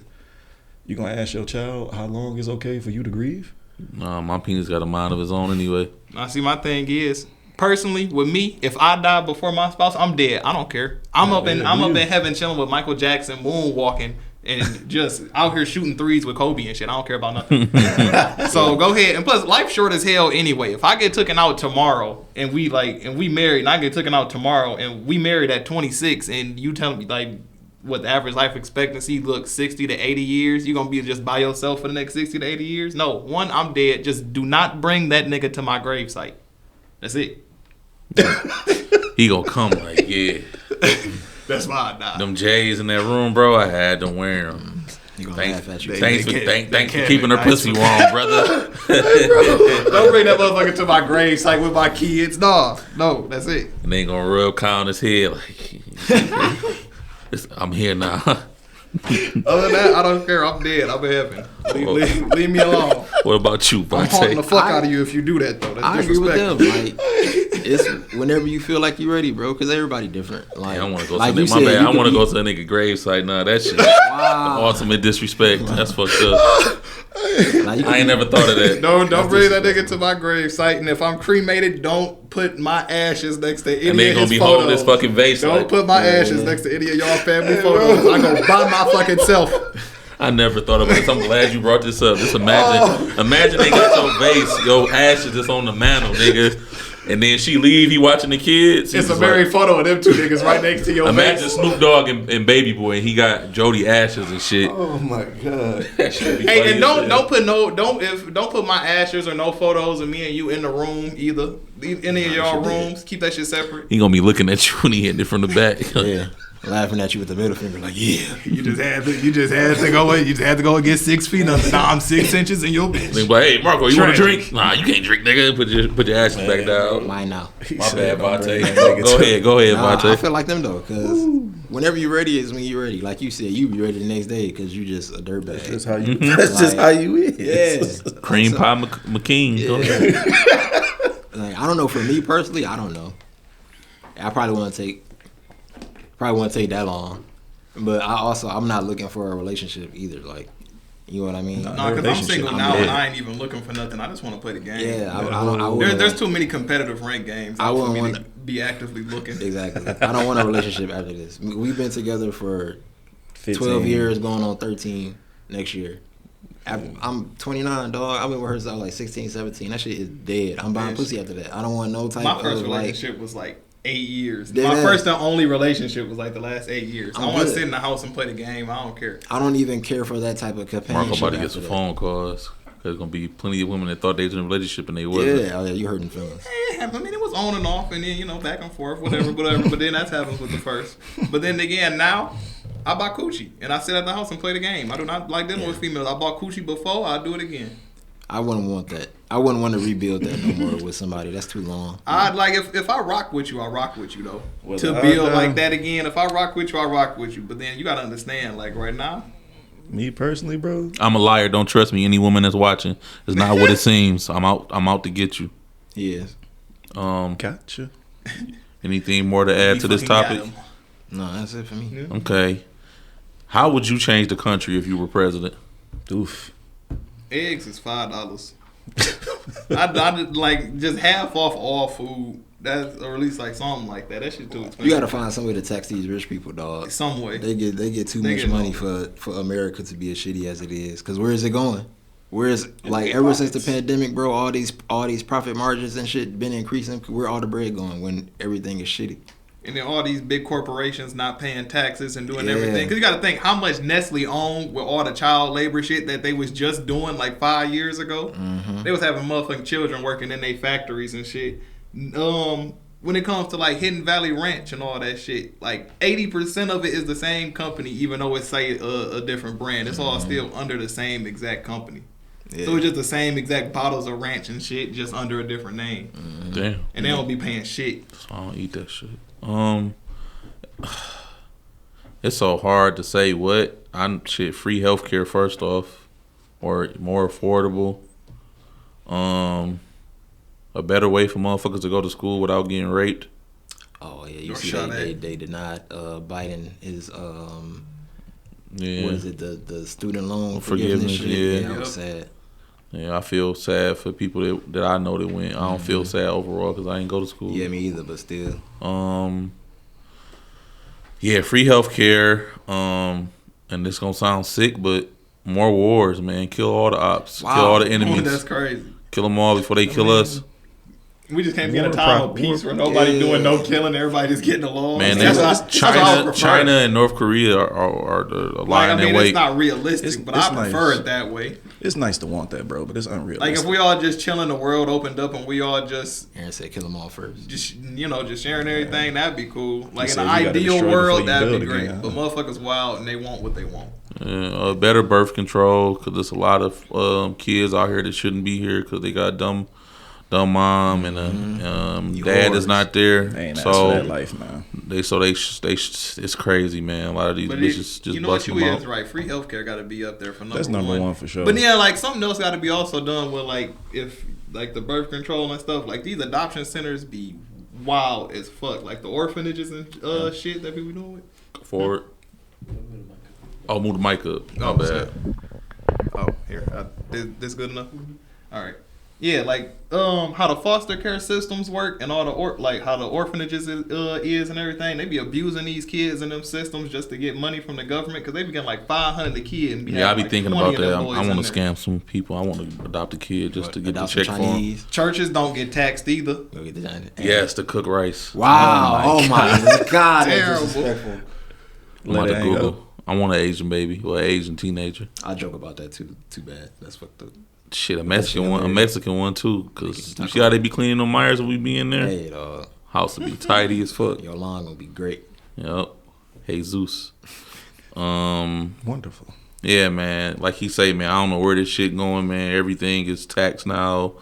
S2: you going to ask your child how long is okay for you to grieve?
S1: Nah, my penis got a mind of his own anyway.
S4: Now, see, my thing is, personally, with me, if I die before my spouse, I'm dead. I don't care. I'm up in heaven chilling with Michael Jackson, moonwalking, and just out here shooting threes with Kobe and shit. I don't care about nothing. So go ahead. And plus, life's short as hell anyway. If I get taken out tomorrow and we married, and I get taken out tomorrow and we married at 26, and you tell me like what the average life expectancy looks 60 to 80 years, you're gonna be just by yourself for the next 60 to 80 years? No, one, I'm dead. Just do not bring that nigga to my gravesite. That's it.
S1: He gonna come like, yeah.
S4: That's why I died.
S1: Them J's in that room, bro, I had to wear them.
S3: You gonna
S1: Thanks,
S3: laugh at you.
S1: thanks
S4: they
S1: for
S4: can't
S1: keeping her
S4: be
S1: pussy
S4: nice.
S1: warm, brother.
S4: Don't bring that motherfucker to my gravesite with my kids. No, that's it.
S1: And they gonna rub Kyle on his head like, I'm here now.
S4: Other than that, I don't care. I'm dead. I'm in heaven. Leave me alone.
S1: What about you,
S4: I'm haunting the
S1: Vante?
S4: fuck out of you if you do that, though. That's
S3: I agree with them.
S4: disrespectful.
S3: Like, it's whenever you feel like you're ready, bro. Because everybody different. Like,
S1: I want to go
S3: like
S1: to
S3: you
S1: my
S3: said,
S1: bad.
S3: you
S1: I
S3: could
S1: want to
S3: be-
S1: go to a nigga gravesite. Nah, that shit.
S3: Wow.
S1: Ultimate disrespect. That's fucked up. I ain't never thought of that.
S4: Don't bring that nigga to my grave site. And if I'm cremated, don't put my ashes next to any
S1: And they
S4: of
S1: gonna
S4: his
S1: be
S4: photos.
S1: holding this fucking vase.
S4: Don't
S1: Like,
S4: put my ashes next to any of y'all family photos. I go by my fucking self.
S1: I never thought about this. I'm glad you brought this up. Just imagine they got your vase, your ashes is on the mantle, nigga. And then she leave, he watching the kids.
S4: It's a married photo of them two niggas right next to your
S1: Imagine
S4: face.
S1: Snoop Dogg and Baby Boy, and he got Jody ashes and shit.
S2: Oh my god.
S4: Hey, and don't put my ashes or no photos of me and you in the room either. Any of y'all rooms, keep that shit separate.
S1: He gonna be looking at you when he hitting it from the back.
S3: Yeah, laughing at you with the middle finger, like, yeah.
S4: You just had to go and get 6 feet under. Now I'm 6 inches in your bitch.
S1: They be like, hey, Marco, you want to drink? Nah, you can't drink, nigga. Put your ashes back down.
S3: Mine now.
S1: My bad, Vante. Go ahead,
S3: Nah,
S1: Vante.
S3: I feel like them though, because whenever you're ready is when you're ready. Like you said, you be ready the next day because you just a dirtbag.
S2: That's how you. That's just how you is.
S3: Yeah.
S1: Cream pie McKean.
S3: Yeah.
S1: Go ahead.
S3: Like, I don't know. For me personally, I don't know. I probably wouldn't take that long. But I'm not looking for a relationship either. Like, you know what I mean?
S4: No, because I'm single now and I ain't even looking for nothing. I just want to play the game.
S3: Yeah,
S4: there's too many competitive ranked games.
S3: I wouldn't want
S4: to be actively looking.
S3: Exactly. I don't want a relationship after this. We've been together for 12 years, going on 13 next year. I'm 29, dog. I've been with her since I was like 16, 17. That shit is dead. I'm buying pussy after that. I don't want no type of.
S4: My first relationship was like 8 years.
S3: Dead
S4: My
S3: ass.
S4: first and only relationship was like the last 8 years. I want to
S3: good.
S4: sit in the house and play the game. I don't care.
S3: I don't even care for that type of companionship.
S1: Marco about to get some
S3: after
S1: phone calls. There's going to be plenty of women that thought they was in a relationship and they wasn't.
S3: Yeah, you hurting feelings.
S4: Yeah, I mean, it was on and off and then, back and forth, whatever. But then that happens with the first. But then again, now, I buy coochie and I sit at the house and play the game. I do not like dealing with females. I bought coochie before. I'll do it again.
S3: I wouldn't want that. I wouldn't want to rebuild that no more with somebody. That's too long.
S4: I'd like if I rock with you, I rock with you though.
S2: Well,
S4: to build like that again, if I rock with you, I rock with you. But then you gotta understand, like right now.
S2: Me personally, bro.
S1: I'm a liar. Don't trust me. Any woman that's watching is not what it seems. I'm out to get you.
S3: Yes.
S2: Gotcha.
S1: Anything more to add to this topic?
S3: No, that's it for me.
S4: Yeah.
S1: Okay. How would you change the country if you were president?
S2: Oof.
S4: Eggs is $5. I'd like just half off all food. That's or at least like something like that. That shit too expensive.
S3: You gotta find some way to tax these rich people, dog.
S4: Some way.
S3: They get too much money for America to be as shitty as it is. Cause where is it going? Where's like ever since the pandemic, bro? All these profit margins and shit been increasing. Where all the bread going when everything is shitty?
S4: And then all these big corporations not paying taxes and doing everything. Because you got to think how much Nestle owned with all the child labor shit that they was just doing like 5 years ago.
S3: Mm-hmm.
S4: They was having motherfucking children working in their factories and shit. When it comes to like Hidden Valley Ranch and all that shit, like 80% of it is the same company, even though it's say a different brand. It's all still under the same exact company.
S3: Yeah.
S4: So it's just the same exact bottles of ranch and shit, just under a different name.
S3: Mm-hmm.
S1: Damn.
S4: And they don't be paying shit.
S1: So I don't eat that shit. It's so hard to say what. Free healthcare first off, or more affordable. A better way for motherfuckers to go to school without getting raped.
S3: Oh yeah, you
S4: Or
S3: see
S4: shot
S3: they denied Biden his
S1: Yeah.
S3: what is it, the student loan
S1: Forgiveness,
S3: shit?
S1: yeah.
S3: That was sad.
S1: Yeah, I feel sad for people that I know that went. I don't feel sad overall because I ain't go to school.
S3: Yeah, me either, but still.
S1: Yeah, free healthcare. And this gonna sound sick, but more wars, man. Kill all the ops.
S3: Wow.
S1: Kill all the
S4: Oh,
S1: enemies.
S4: that's crazy.
S1: Kill them all before they kill us.
S4: We just can't be in a time of peace where nobody doing no killing, everybody just getting along.
S1: Man,
S4: That's what I
S1: China
S4: prefer.
S1: and North Korea are the lying their way.
S4: It's not realistic, but I prefer
S2: nice.
S4: it that way.
S2: It's nice to want that, bro, but it's unrealistic.
S4: Like if we all just chilling, the world opened up, and we all just
S3: Aaron said kill them all first.
S4: just sharing everything, that'd be cool. Like in
S2: said
S4: the
S2: you gotta
S4: ideal
S2: destroy
S4: world,
S2: before you
S4: that'd be
S2: build
S4: great.
S2: again,
S4: But motherfuckers wild and they want what they want.
S1: Better birth control because there's a lot of kids out here that shouldn't be here because they got dumb mom and dad is not there.
S2: They ain't asked
S1: so
S2: for that life, man.
S1: It's crazy, man. A lot of these bitches just
S4: you know what
S1: busting
S4: you
S1: them
S4: is
S1: out.
S4: right. Free healthcare got to be up there for number one.
S2: That's number one for sure.
S4: But yeah, like something else got to be also done with like if like the birth control and stuff. Like these adoption centers be wild as fuck. Like the orphanages and shit that people doing with.
S1: Forward. Oh, move the mic up. My bad.
S4: Oh, here Here, this good enough? All right. Yeah, like how the foster care systems work and all the how the orphanages is and everything. They be abusing these kids in them systems just to get money from the government because they be getting like 500 a kid. And
S1: I be
S4: like
S1: thinking about that. I want to scam some people. I want to adopt a kid just to get the check for them.
S4: Churches don't get taxed either.
S3: Go get the Chinese.
S1: Yes, to cook rice.
S3: Wow! Oh my God!
S4: Terrible.
S1: I'm about to Google. I want an Asian baby or an Asian teenager.
S3: I joke about that too. Too bad. That's fucked up.
S1: Shit, a Mexican one too. Cause you see how they be cleaning them Myers when we be in there.
S3: Hey, dog.
S1: House will be tidy as fuck.
S3: Your lawn gonna be great.
S1: Yep. Jesus.
S2: Wonderful.
S1: Yeah, man. Like he say, man, I don't know where this shit going, man. Everything is taxed now,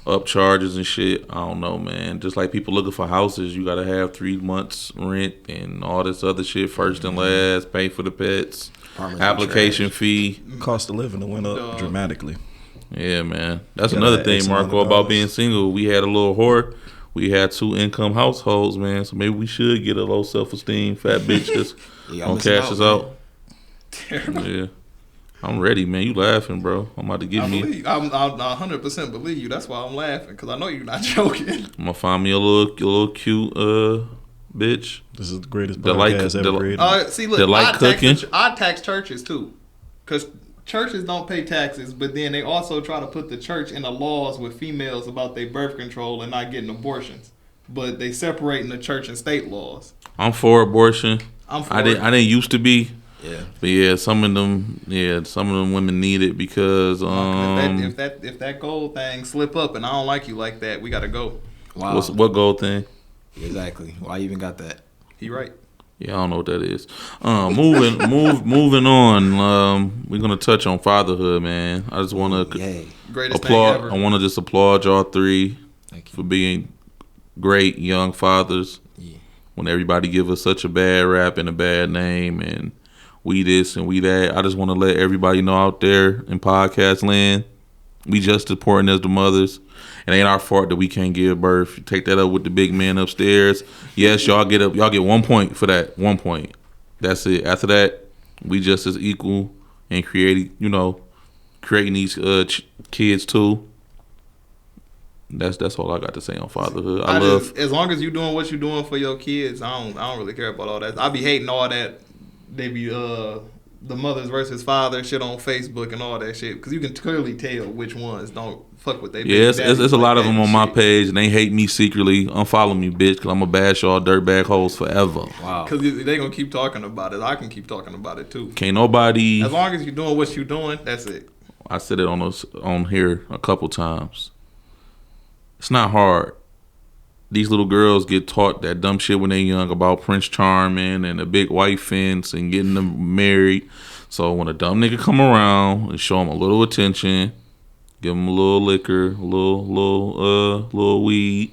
S1: up charges and shit. I don't know, man. Just like people looking for houses, you gotta have 3 months rent and all this other shit first and last. Pay for the pets, application fee.
S2: Cost of living went up dramatically.
S1: Yeah, man. That's another thing, Marco, about being single. We had a little whore. We had 2 income households, man. So maybe we should get a low self-esteem fat bitch that's gonna cash us out.
S4: Terrible.
S1: Yeah. I'm ready, man. You laughing, bro. I'm about to give me.
S4: I'm 100% believe you. That's why I'm laughing because I know you're not joking.
S1: I'm gonna find me a little cute bitch.
S2: This is the greatest podcast ever created.
S4: See, look, I tax churches too, because churches don't pay taxes, but then they also try to put the church in the laws with females about their birth control and not getting abortions. But they separating the church and state laws.
S1: I'm for abortion.
S4: I
S1: didn't used to be.
S3: Yeah.
S1: But yeah, some of them women need it because
S4: if that gold thing slip up and I don't like you like that, we gotta go.
S3: Wow.
S1: What gold thing?
S3: Exactly. Why you even got that?
S4: He right.
S1: Yeah, I don't know what that is. Moving on. We're gonna touch on fatherhood, man. I just want to applaud. I want to just applaud y'all 3 for being great young fathers.
S3: Yeah.
S1: When everybody give us such a bad rap and a bad name, and we this and we that, I just want to let everybody know out there in podcast land, we just as important as the mothers. It ain't our fault that we can't give birth. You take that up with the big man upstairs. Yes, y'all get 1 point for that. 1 point. That's it. After that, we just as equal and creating these kids too. That's all I got to say on fatherhood.
S4: As long as you doing what you're doing for your kids, I don't really care about all that. I be hating all that. They be the mothers versus father shit on Facebook and all that shit because you can clearly tell which ones don't fuck with they.
S1: Yeah, it's a lot of them on my page and they hate me secretly. Unfollow me, bitch, because I'm gonna bash y'all dirtbag hoes forever.
S4: Wow. Because they gonna keep talking about it. I can keep talking about it too.
S1: Can't nobody.
S4: As long as you're doing what you're doing, that's it.
S1: I said it on here a couple times. It's not hard. These little girls get taught that dumb shit when they're young about Prince Charming and a big white fence and getting them married. So when a dumb nigga come around and show them a little attention, give them a little liquor, a little weed.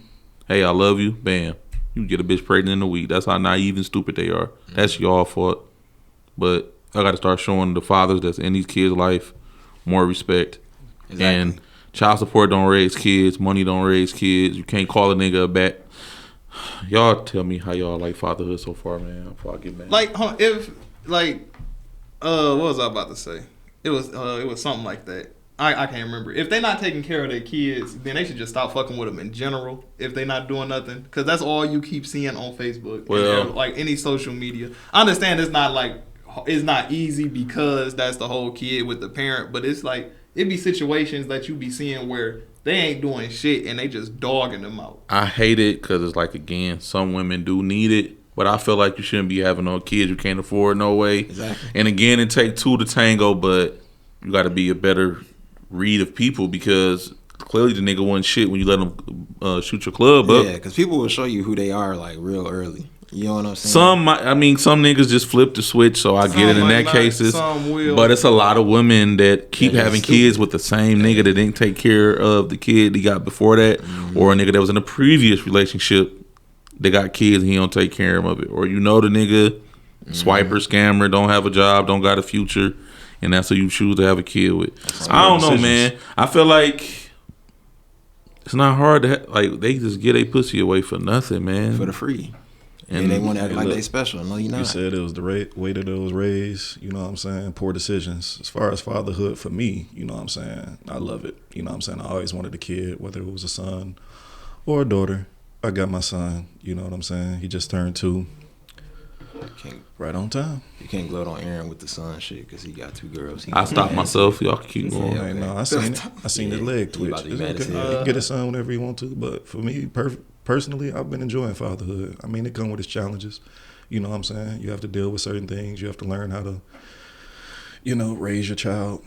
S1: Hey, I love you. Bam. You get a bitch pregnant in a week. That's how naive and stupid they are. That's y'all fault. But I got to start showing the fathers that's in these kids' life more respect. Exactly. And child support don't raise kids. Money don't raise kids. You can't call a nigga a bat. Y'all tell me how y'all like fatherhood so far, man. Before I get mad.
S4: What was I about to say? It was something like that. I can't remember. If they're not taking care of their kids, then they should just stop fucking with them in general. If they're not doing nothing, because that's all you keep seeing on Facebook.
S1: Well,
S4: and like any social media. I understand it's not easy because that's the whole kid with the parent, but it's like it be situations that you be seeing where they ain't doing shit and they just dogging them out.
S1: I hate it because it's like, again, some women do need it, but I feel like you shouldn't be having no kids you can't afford no way.
S3: Exactly.
S1: And again, it take 2 to tango, but you got to be a better read of people because clearly the nigga wasn't shit when you let him shoot your club up.
S3: Yeah, because people will show you who they are like real early. You know what I'm saying?
S1: Some niggas just flip the switch, so I get it in that cases. But it's a lot of women that keep having kids with the same nigga that didn't take care of the kid he got before that, or a nigga that was in a previous relationship that got kids and he don't take care of it. Or the nigga, swiper, scammer, don't have a job, don't got a future, and that's who you choose to have a kid with. I don't know, man. I feel like it's not hard to they just get a pussy away for nothing, man.
S3: For the free. And they want to act like they special. No, you're not.
S2: You said it was the way that it was raised, you know what I'm saying? Poor decisions. As far as fatherhood for me, you know what I'm saying? I love it. You know what I'm saying? I always wanted a kid, whether it was a son or a daughter. I got my son, you know what I'm saying? He just turned 2. Right on time.
S3: You can't gloat on Aaron with the son shit because he got 2 girls.
S1: I stopped myself. Y'all can keep going.
S3: Yeah, okay.
S2: No, I seen it. I seen his leg
S3: He
S2: twitch.
S3: about to be
S2: It's
S3: mad as
S2: okay.
S3: hell.
S2: He can get his son whenever he want to, but for me, personally, I've been enjoying fatherhood. I mean, it comes with its challenges. You know what I'm saying? You have to deal with certain things. You have to learn how to, raise your child,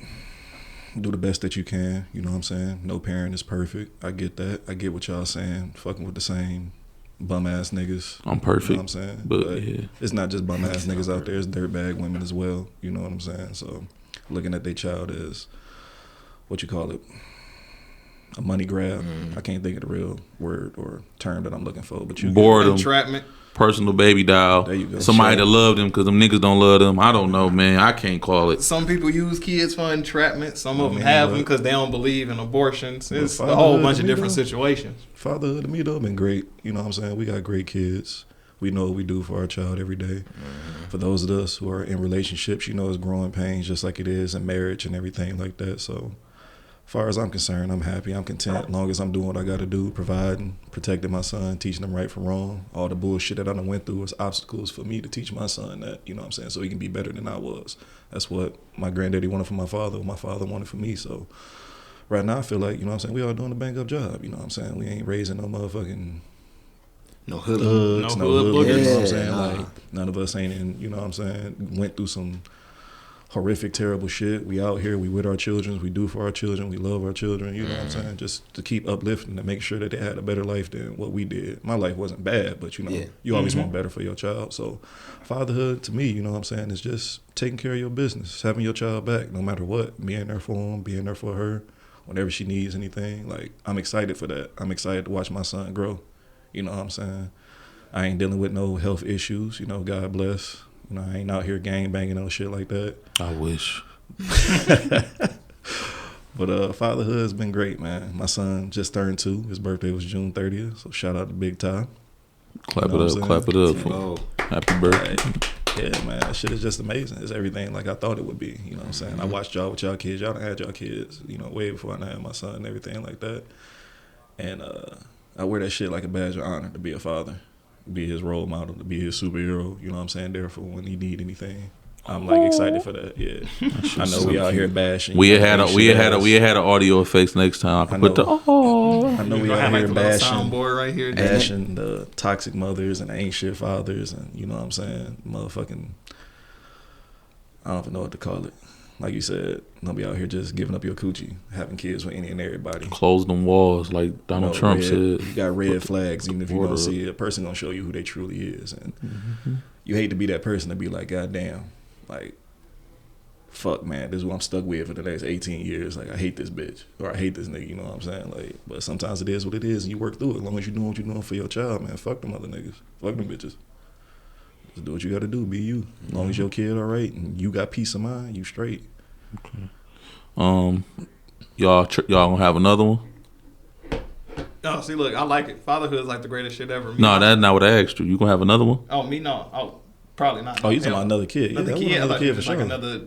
S2: do the best that you can. You know what I'm saying? No parent is perfect. I get that. I get what y'all saying. Fucking with the same bum ass niggas.
S1: I'm perfect.
S2: You know what I'm saying?
S1: But yeah.
S2: It's not just bum ass niggas out there. It's dirtbag women as well. You know what I'm saying? So looking at their child as, what you call it? A money grab. I can't think of the real word or term that I'm looking for, but you
S1: Boredom.
S4: Entrapment.
S1: Personal baby doll.
S2: There you go.
S1: Somebody that loved them because them niggas don't love them. I don't know, man. I can't call it.
S4: Some people use kids for entrapment. Some of them
S2: mean,
S4: have
S2: but-
S4: them because they don't believe in abortions. It's a
S2: fatherhood
S4: whole bunch
S2: to
S4: of
S2: me,
S4: different
S2: though.
S4: situations.
S2: Fatherhood to me though been great. You know what I'm saying? We got great kids. We know what we do for our child every day. For those of us who are in relationships, it's growing pains just like it is in marriage and everything like that. So as far as I'm concerned, I'm happy. I'm content as long as I'm doing what I got to do, providing, protecting my son, teaching him right from wrong. All the bullshit that I done went through was obstacles for me to teach my son that, you know what I'm saying, so he can be better than I was. That's what my granddaddy wanted for my father, what my father wanted for me. So right now I feel like, you know what I'm saying, we all doing a bang up job. You know what I'm saying? We ain't raising no motherfucking
S3: No hood.
S2: thugs,
S4: No
S2: no
S4: hood
S2: hood, you know what I'm
S3: boogers.
S2: saying?
S3: Nah.
S2: Like, none of us ain't in, you know what I'm saying, went through some horrific, terrible shit. We out here, we with our children, we do for our children, we love our children, you know what I'm saying? Just to keep uplifting and make sure that they had a better life than what we did. My life wasn't bad, but
S3: Yeah.
S2: you always want better for your child. So fatherhood to me, you know what I'm saying, is just taking care of your business, having your child back no matter what, being there for him, being there for her, whenever she needs anything. Like, I'm excited for that. I'm excited to watch my son grow. You know what I'm saying? I ain't dealing with no health issues, God bless. I ain't out here gang banging no shit like that.
S1: I wish.
S2: But fatherhood has been great, man. My son just turned 2. His birthday was June 30th, so shout out to Big Ty.
S1: Clap
S2: You know what I'm
S1: it up. Clap it up.
S3: Oh,
S1: Happy birthday.
S2: Yeah, man, that shit is just amazing. It's everything like I thought it would be. You know what I'm saying? I watched y'all with y'all kids. Y'all done had y'all kids, way before I had my son and everything like that. And I wear that shit like a badge of honor to be a father, be his role model, to be his superhero. You know what I'm saying? Therefore, when he need anything, I'm like excited for that. Yeah, I know we out here bashing.
S1: We had an audio effects next time. I can put the
S2: I know
S4: We're
S2: we
S4: gonna
S2: out
S4: have
S2: here
S4: like the little
S2: bashing.
S4: soundboard right here.
S2: Bashing the toxic mothers and the ain't shit fathers, and you know what I'm saying, motherfucking, I don't even know what to call it. Like you said, don't be out here just giving up your coochie, having kids with any and everybody.
S1: close them walls like Donald Trump said.
S2: You got red flags, even if you
S1: border
S2: don't
S1: up.
S2: see it. A person gonna show you who they truly is, and you hate to be that person to be like, God damn, like, fuck, man, this is what I'm stuck with for the next 18 years. Like, I hate this bitch, or I hate this nigga. You know what I'm saying? Like, but sometimes it is what it is, and you work through it. As long as you doing what you're doing for your child, man. Fuck them other niggas. Fuck them bitches. Just do what you got to do. Be you. As long as your kid all right and you got peace of mind, you straight.
S1: Y'all gonna have another one?
S4: Oh, see, look, I like it. Fatherhood is like the greatest shit ever.
S1: No, that's not what I asked you. You gonna have another one?
S4: Oh, me, no. Oh, probably not.
S2: Oh, you talking about another kid?
S4: Another
S2: Yeah, I
S4: kid?
S2: want
S4: I
S2: another
S4: thought
S2: kid
S4: you
S2: for
S4: was
S2: sure.
S4: like another.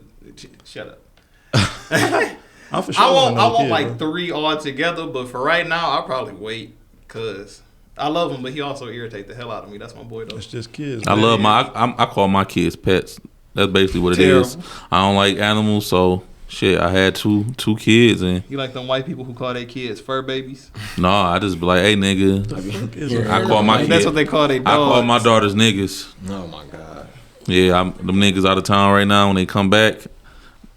S4: Shut up.
S2: I'm for sure.
S4: I want
S2: another kid,
S4: like
S2: bro.
S4: 3 all together, but for right now, I'll probably wait because I love him, but he also irritates the hell out of me. That's my boy, though.
S2: It's just kids.
S1: I
S2: man.
S1: love I call my kids pets. That's basically what it is.
S4: Terrible.
S1: I don't like animals, so shit. I had two kids, and
S4: You like them white people who call their kids fur babies?
S1: I just be like, hey nigga. I call my
S4: That's
S1: kid.
S4: what they call their dogs.
S1: I call my daughters niggas.
S3: oh my God.
S1: Yeah, them niggas out of town right now. When they come back,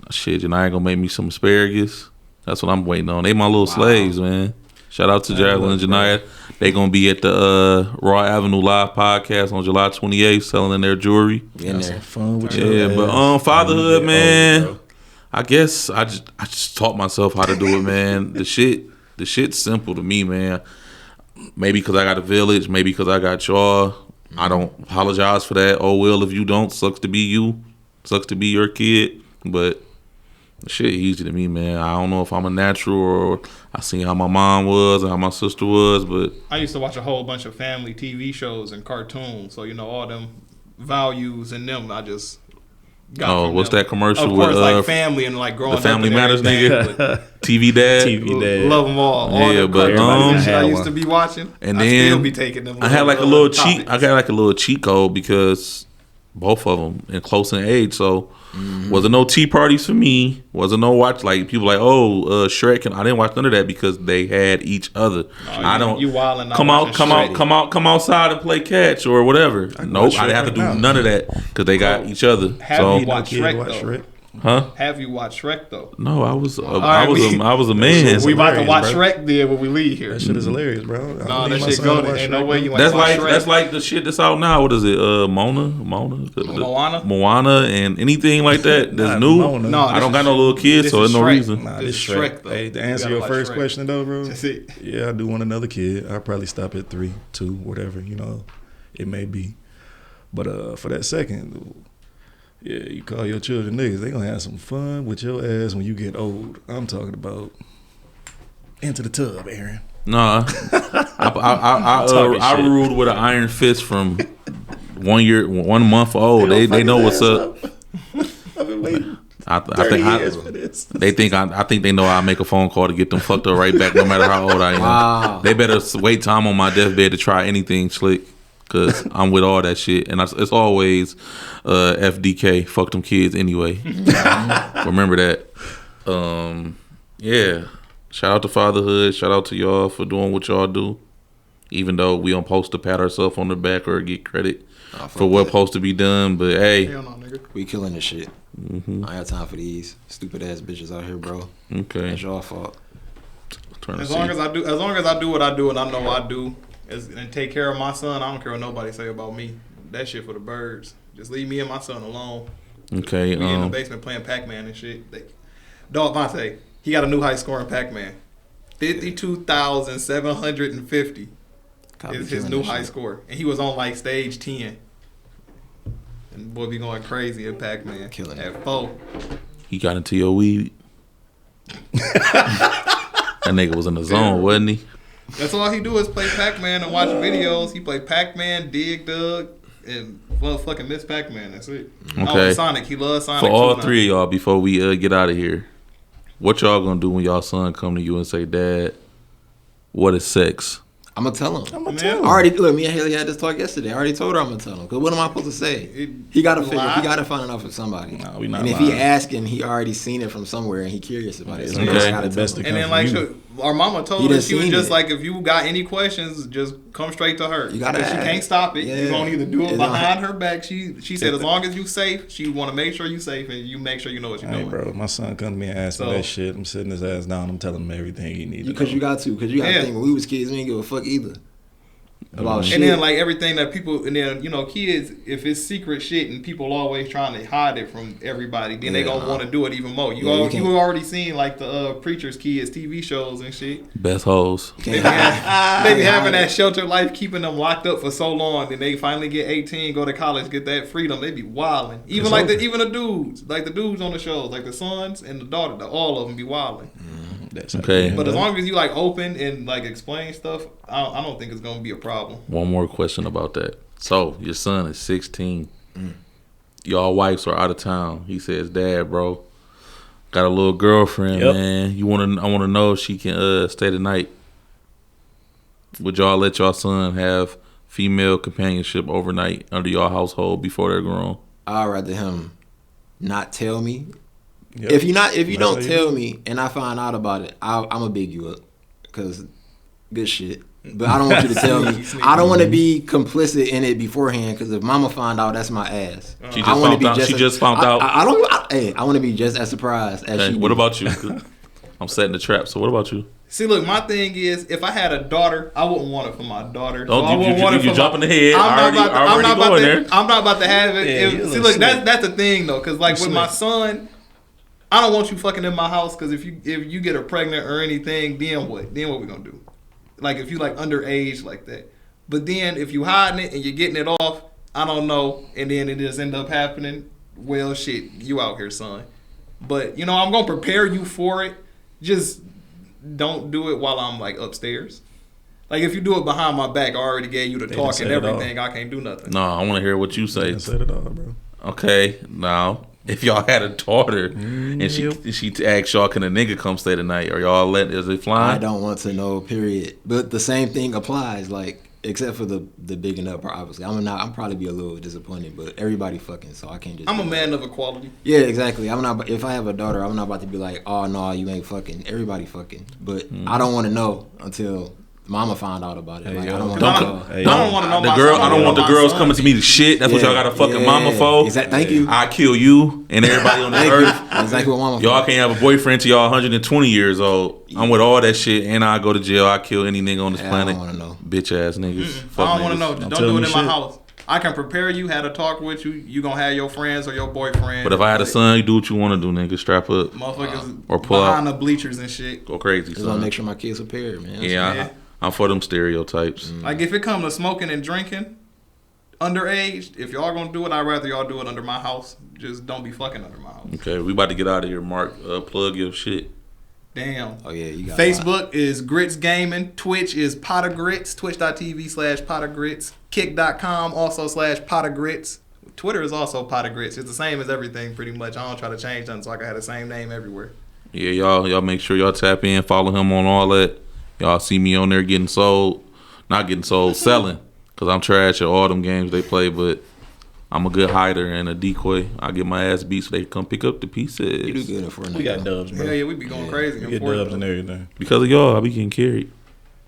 S1: shit, I ain't gonna make me some asparagus. That's what I'm waiting on. They my little slaves, man. Shout out to Jacqueline and Janiyah. They gonna be at the Raw Avenue Live podcast on July 28th, selling their jewelry.
S3: Get in
S2: Have
S3: there.
S2: some fun with
S1: Yeah,
S2: your
S1: but
S2: ass.
S1: fatherhood,
S2: You get
S1: man.
S2: old, bro.
S1: I guess I just taught myself how to do it, man. The shit's simple to me, man. Maybe because I got a village, maybe because I got y'all. I don't apologize for that. Oh well, if you don't, sucks to be you, sucks to be your kid. But Shit easy to me, man. I don't know if I'm a natural or I seen how my mom was or how my sister was, but
S4: I used to watch a whole bunch of family TV shows and cartoons, so all them values in them I just got.
S1: What's
S4: them.
S1: that commercial
S4: Of course,
S1: with
S4: like family and like growing
S1: the Family
S4: up
S1: Matters nigga, TV dad.
S2: TV dad.
S4: Love them all. All
S1: Yeah,
S4: them
S1: but,
S4: cartoons
S1: I
S4: I
S2: had
S4: used
S2: one.
S4: to be watching,
S1: And
S4: I
S1: then
S4: still be taking them.
S1: I had like a little
S4: topics.
S1: cheat. I got like a little cheat code because both of them in close in age. So wasn't no tea parties for me. Wasn't no watch like people like Shrek. And I didn't watch none of that because they had each other. I don't.
S4: You wildin'
S1: come outside and play catch or whatever. Nope,
S2: watch
S1: I didn't
S2: Shrek
S1: have to do
S2: right now.
S1: none of that because they got each other.
S4: Have
S1: So
S4: you watched Shrek
S2: Watch
S4: though?
S2: Shrek.
S1: huh?
S4: Have you watched Shrek though?
S1: No, I was
S4: right,
S1: I was a man.
S4: We about to
S2: hilarious,
S4: watch
S2: bro.
S4: Shrek then when we leave here.
S2: That shit is hilarious, bro.
S4: No, that shit go. Ain't no way you want
S1: That's
S4: to watch
S1: like
S4: Shrek.
S1: that's like the shit that's out now. What is it? Moana, Moana, and anything like that that's new.
S2: Moana.
S4: No,
S1: I don't got no little kids,
S4: this
S1: so
S4: is
S1: there's no
S4: Shrek.
S1: reason.
S2: Nah,
S4: This
S2: this
S4: is
S2: Shrek.
S4: Shrek, though.
S2: Hey, to
S4: You
S2: answer
S4: gotta
S2: your
S4: watch
S2: first
S4: Shrek.
S2: question though, bro.
S4: That's it.
S2: Yeah, I do want another kid. I'll probably stop at 3, 2, whatever, it may be. But for that second, yeah, you call your children niggas, they gonna have some fun with your ass when you get old. I'm talking about into the tub, Aaron.
S1: Nah, I ruled with an iron fist from 1 month old. They know what's up.
S2: I've been waiting
S1: I
S2: 30 years for this.
S1: I think they know I make a phone call to get them fucked up right back, no matter how old I am.
S3: Wow.
S1: They better wait till I'm on my deathbed to try anything slick, cause I'm with all that shit, and it's always FDK. Fuck them kids anyway. Remember that. Yeah. Shout out to Fatherhood. Shout out to y'all for doing what y'all do, even though we don't post to pat ourselves on the back or get credit for what's supposed to be done. But hey,
S4: Hell no, nigga.
S3: We killing this shit. I ain't got time for these stupid ass bitches out here, bro.
S1: okay.
S3: That's y'all fault.
S4: As long as I do what I do, and I know I do, and take care of my son, I don't care what nobody say about me. That shit for the birds. Just leave me and my son alone.
S1: Okay.
S4: We in the basement playing Pac-Man and shit. Dog Vante, he got a new high score in Pac-Man. 52,750 is his new high score, and he was on like stage 10. And boy be going crazy at Pac-Man.
S3: Killing
S4: at 4.
S1: He got into your weed. That nigga was in the zone, wasn't he?
S4: That's all he do is play Pac-Man and watch videos. He play Pac-Man, Dig Dug, and fucking Miss Pac-Man. That's it.
S1: Okay.
S4: Oh, and Sonic. He loves Sonic.
S1: For all
S4: too
S1: three of y'all, before we get out of here, what y'all gonna do when y'all son come to you and say, "Dad, what is sex?"
S3: I'm gonna tell him.
S2: I'm gonna
S4: Man.
S2: tell
S3: I
S2: him.
S3: already look. Me and Haley had this talk yesterday. I already told her I'm gonna tell him. Cause what am I supposed to say? He gotta figure.
S4: lie.
S3: He gotta find it out from somebody.
S2: Nah, we not
S3: and if he
S2: lying.
S3: asking, he already seen it from somewhere and he curious about it. So
S1: Okay.
S3: I just gotta
S2: The
S3: tell
S2: best
S3: him.
S2: to
S4: And then
S2: come
S4: like
S2: from you.
S4: our mama told
S3: He
S4: us,
S3: done
S4: she was
S3: seen
S4: just
S3: it.
S4: like, if you got any questions, just come straight to her.
S3: You gotta
S4: Because she
S3: ask.
S4: can't stop it.
S3: Yeah.
S4: You're gonna either do it
S3: It's
S4: behind her back. She said as long as you safe, she want to make sure you safe and you make sure you know what you're
S2: Hey,
S4: doing.
S2: bro, my son come to me and ask me
S4: So-
S2: that shit. I'm sitting his ass down. I'm telling him everything he needs.
S3: Because you got to. Because you got to
S4: Yeah.
S3: think when we was kids, we didn't give a fuck either about shit.
S4: And then like everything that people, and then kids, if it's secret shit and people always trying to hide it from everybody, then they
S3: Yeah,
S4: gonna
S3: nah.
S4: want to do it even more. You
S3: Yeah, you
S4: you
S3: can't-
S4: already seen like the preachers' kids TV shows and shit.
S1: Best hoes.
S4: They be having that shelter life, keeping them locked up for so long. Then they finally get 18, go to college, get that freedom. They be wilding. Even
S2: It's
S4: like
S2: over.
S4: even the dudes, like the dudes on the shows, like the sons and the daughter, all of them be wilding.
S2: That's how
S1: Okay.
S2: you
S4: But as
S2: handle it.
S4: long as you like open and like explain stuff, I don't think it's gonna be a problem.
S1: One more question about that. So your son is 16. Y'all wives are out of town. He says, "Dad, bro, got a little girlfriend,
S2: Yep.
S1: man. I want to know if she can stay the night. Would y'all let y'all son have female companionship overnight under y'all household before they're grown?"
S3: I'd rather him not tell me.
S2: Yep.
S3: If you
S2: That's
S3: don't
S2: how you
S3: tell
S2: do it.
S3: me and I find out about it, I'm gonna big you up, cause good shit. But I don't want you to tell me. I don't want to be complicit in it beforehand. Cause if Mama find out, that's my ass.
S1: She just
S3: I wanna
S1: found
S3: be
S1: out. She
S3: as-
S1: just found out.
S3: I don't. I want to be just as surprised as
S1: Okay,
S3: she.
S1: what
S3: be.
S1: about you? I'm setting the trap. So what about you?
S4: See, look, my thing is, if I had a daughter, I wouldn't want it for my daughter.
S1: Don't
S4: I
S1: you-
S4: wouldn't
S1: you-
S4: want it
S1: you
S4: for
S1: jumping
S4: my-
S1: ahead.
S4: I'm not
S1: Already
S4: about
S1: going
S4: to,
S1: there.
S4: I'm not about to have it.
S2: Yeah, you a
S4: see,
S2: little
S4: look,
S2: slick.
S4: that's the thing though, because like
S2: You
S4: with my
S2: slick.
S4: son, I don't want you fucking in my house. Because if you get her pregnant or anything, then what? Then what we gonna do? Like if you like underage like that. But then if you hiding it and you're getting it off, I don't know, and then it just end up happening. Well, shit, you out here, son. But you know, I'm gonna prepare you for it. Just don't do it while I'm like upstairs. Like if you do it behind my back, I already gave you the talk and everything. I can't do nothing.
S1: No, I want to hear what you say.
S2: I said it all, bro.
S1: Okay, now if y'all had a daughter and she asked y'all, can a nigga come stay tonight? Are y'all is it flying?
S3: I don't want to know. Period. But the same thing applies. Like except for the bigging up part, obviously. I'm probably be a little disappointed, but everybody fucking, so I can't just.
S4: I'm a man of equality.
S3: Yeah, exactly. I'm not. If I have a daughter, I'm not about to be like, oh no, you ain't fucking. Everybody fucking. But I don't want to know until Mama found out about it. Like, I don't want to know.
S4: I don't want to know.
S1: I don't want the girls coming to me to shit. That's what y'all got a fucking mama for.
S3: Exactly. Thank you.
S1: I kill you and everybody on the earth.
S3: Exactly what Mama.
S1: Y'all can't have a boyfriend till y'all 120 years old. I'm with all that shit, and I go to jail. I kill any nigga on this planet.
S3: I don't want to know.
S1: Bitch ass niggas.
S4: I don't want to know. Just don't do it in my house. I can prepare you, had a talk with you. You gonna have your friends or your boyfriend.
S1: But if I had a son, you do what you want to do, nigga. Strap up.
S4: Motherfuckers
S1: or pull
S4: behind
S1: out.
S4: the bleachers and shit.
S1: Go crazy,
S3: Just
S1: son.
S3: want to make sure my kids are prepared, man.
S1: Yeah, I'm for them stereotypes.
S4: Like if it comes to smoking and drinking, underage, if y'all gonna do it, I'd rather y'all do it under my house. Just don't be fucking under my house.
S1: Okay, we about to get out of here, Mark. Plug your shit.
S4: Damn.
S3: Oh yeah, you got
S4: Facebook is Grits Gaming. Twitch is Pot of Grits. Twitch.tv/Pot of Grits. Kick.com also /Pot of Grits. Twitter is also Pot of Grits. It's the same as everything pretty much. I don't try to change nothing so I can have the same name everywhere.
S1: Yeah, y'all make sure y'all tap in, follow him on all that. Y'all see me on there getting sold. Not getting sold, selling. Because I'm trash at all them games they play, but I'm a good hider and a decoy. I get my ass beat so they can come pick up the pieces.
S3: You do good for
S2: We got dubs, bro.
S4: Yeah, we be going crazy.
S2: We get dubs and everything.
S1: Because of y'all, I be getting carried.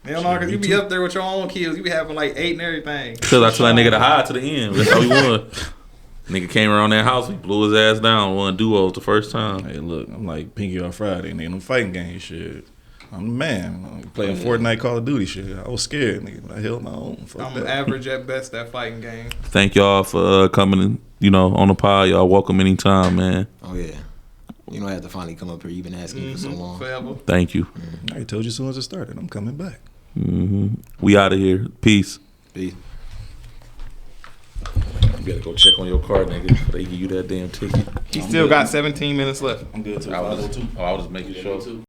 S4: Hell no, because you be up there with your own kids. You be having like 8 and everything.
S1: Because I tell that nigga to hide to the end. That's how we won. Nigga came around that house, we blew his ass down, won duos the first time.
S2: Hey, look, I'm like Pinky on Friday, nigga. Them fighting game shit. I'm the man. I'm playing Fortnite, Call of Duty shit. I was scared, nigga, but I held my own. Fuck
S4: I'm
S2: that.
S4: average at best at fighting game.
S1: Thank y'all for coming, on the pod. Y'all welcome anytime, man.
S3: Oh yeah. You don't have to finally come up here. You've been asking for so long.
S4: Forever.
S1: Thank you.
S2: I told you as soon as it started, I'm coming back.
S1: We out of here. Peace.
S3: Peace.
S1: You gotta go check on your car, nigga, before they give you that damn ticket.
S4: He still got 17 minutes left.
S2: I'm good too.
S1: I was just making sure.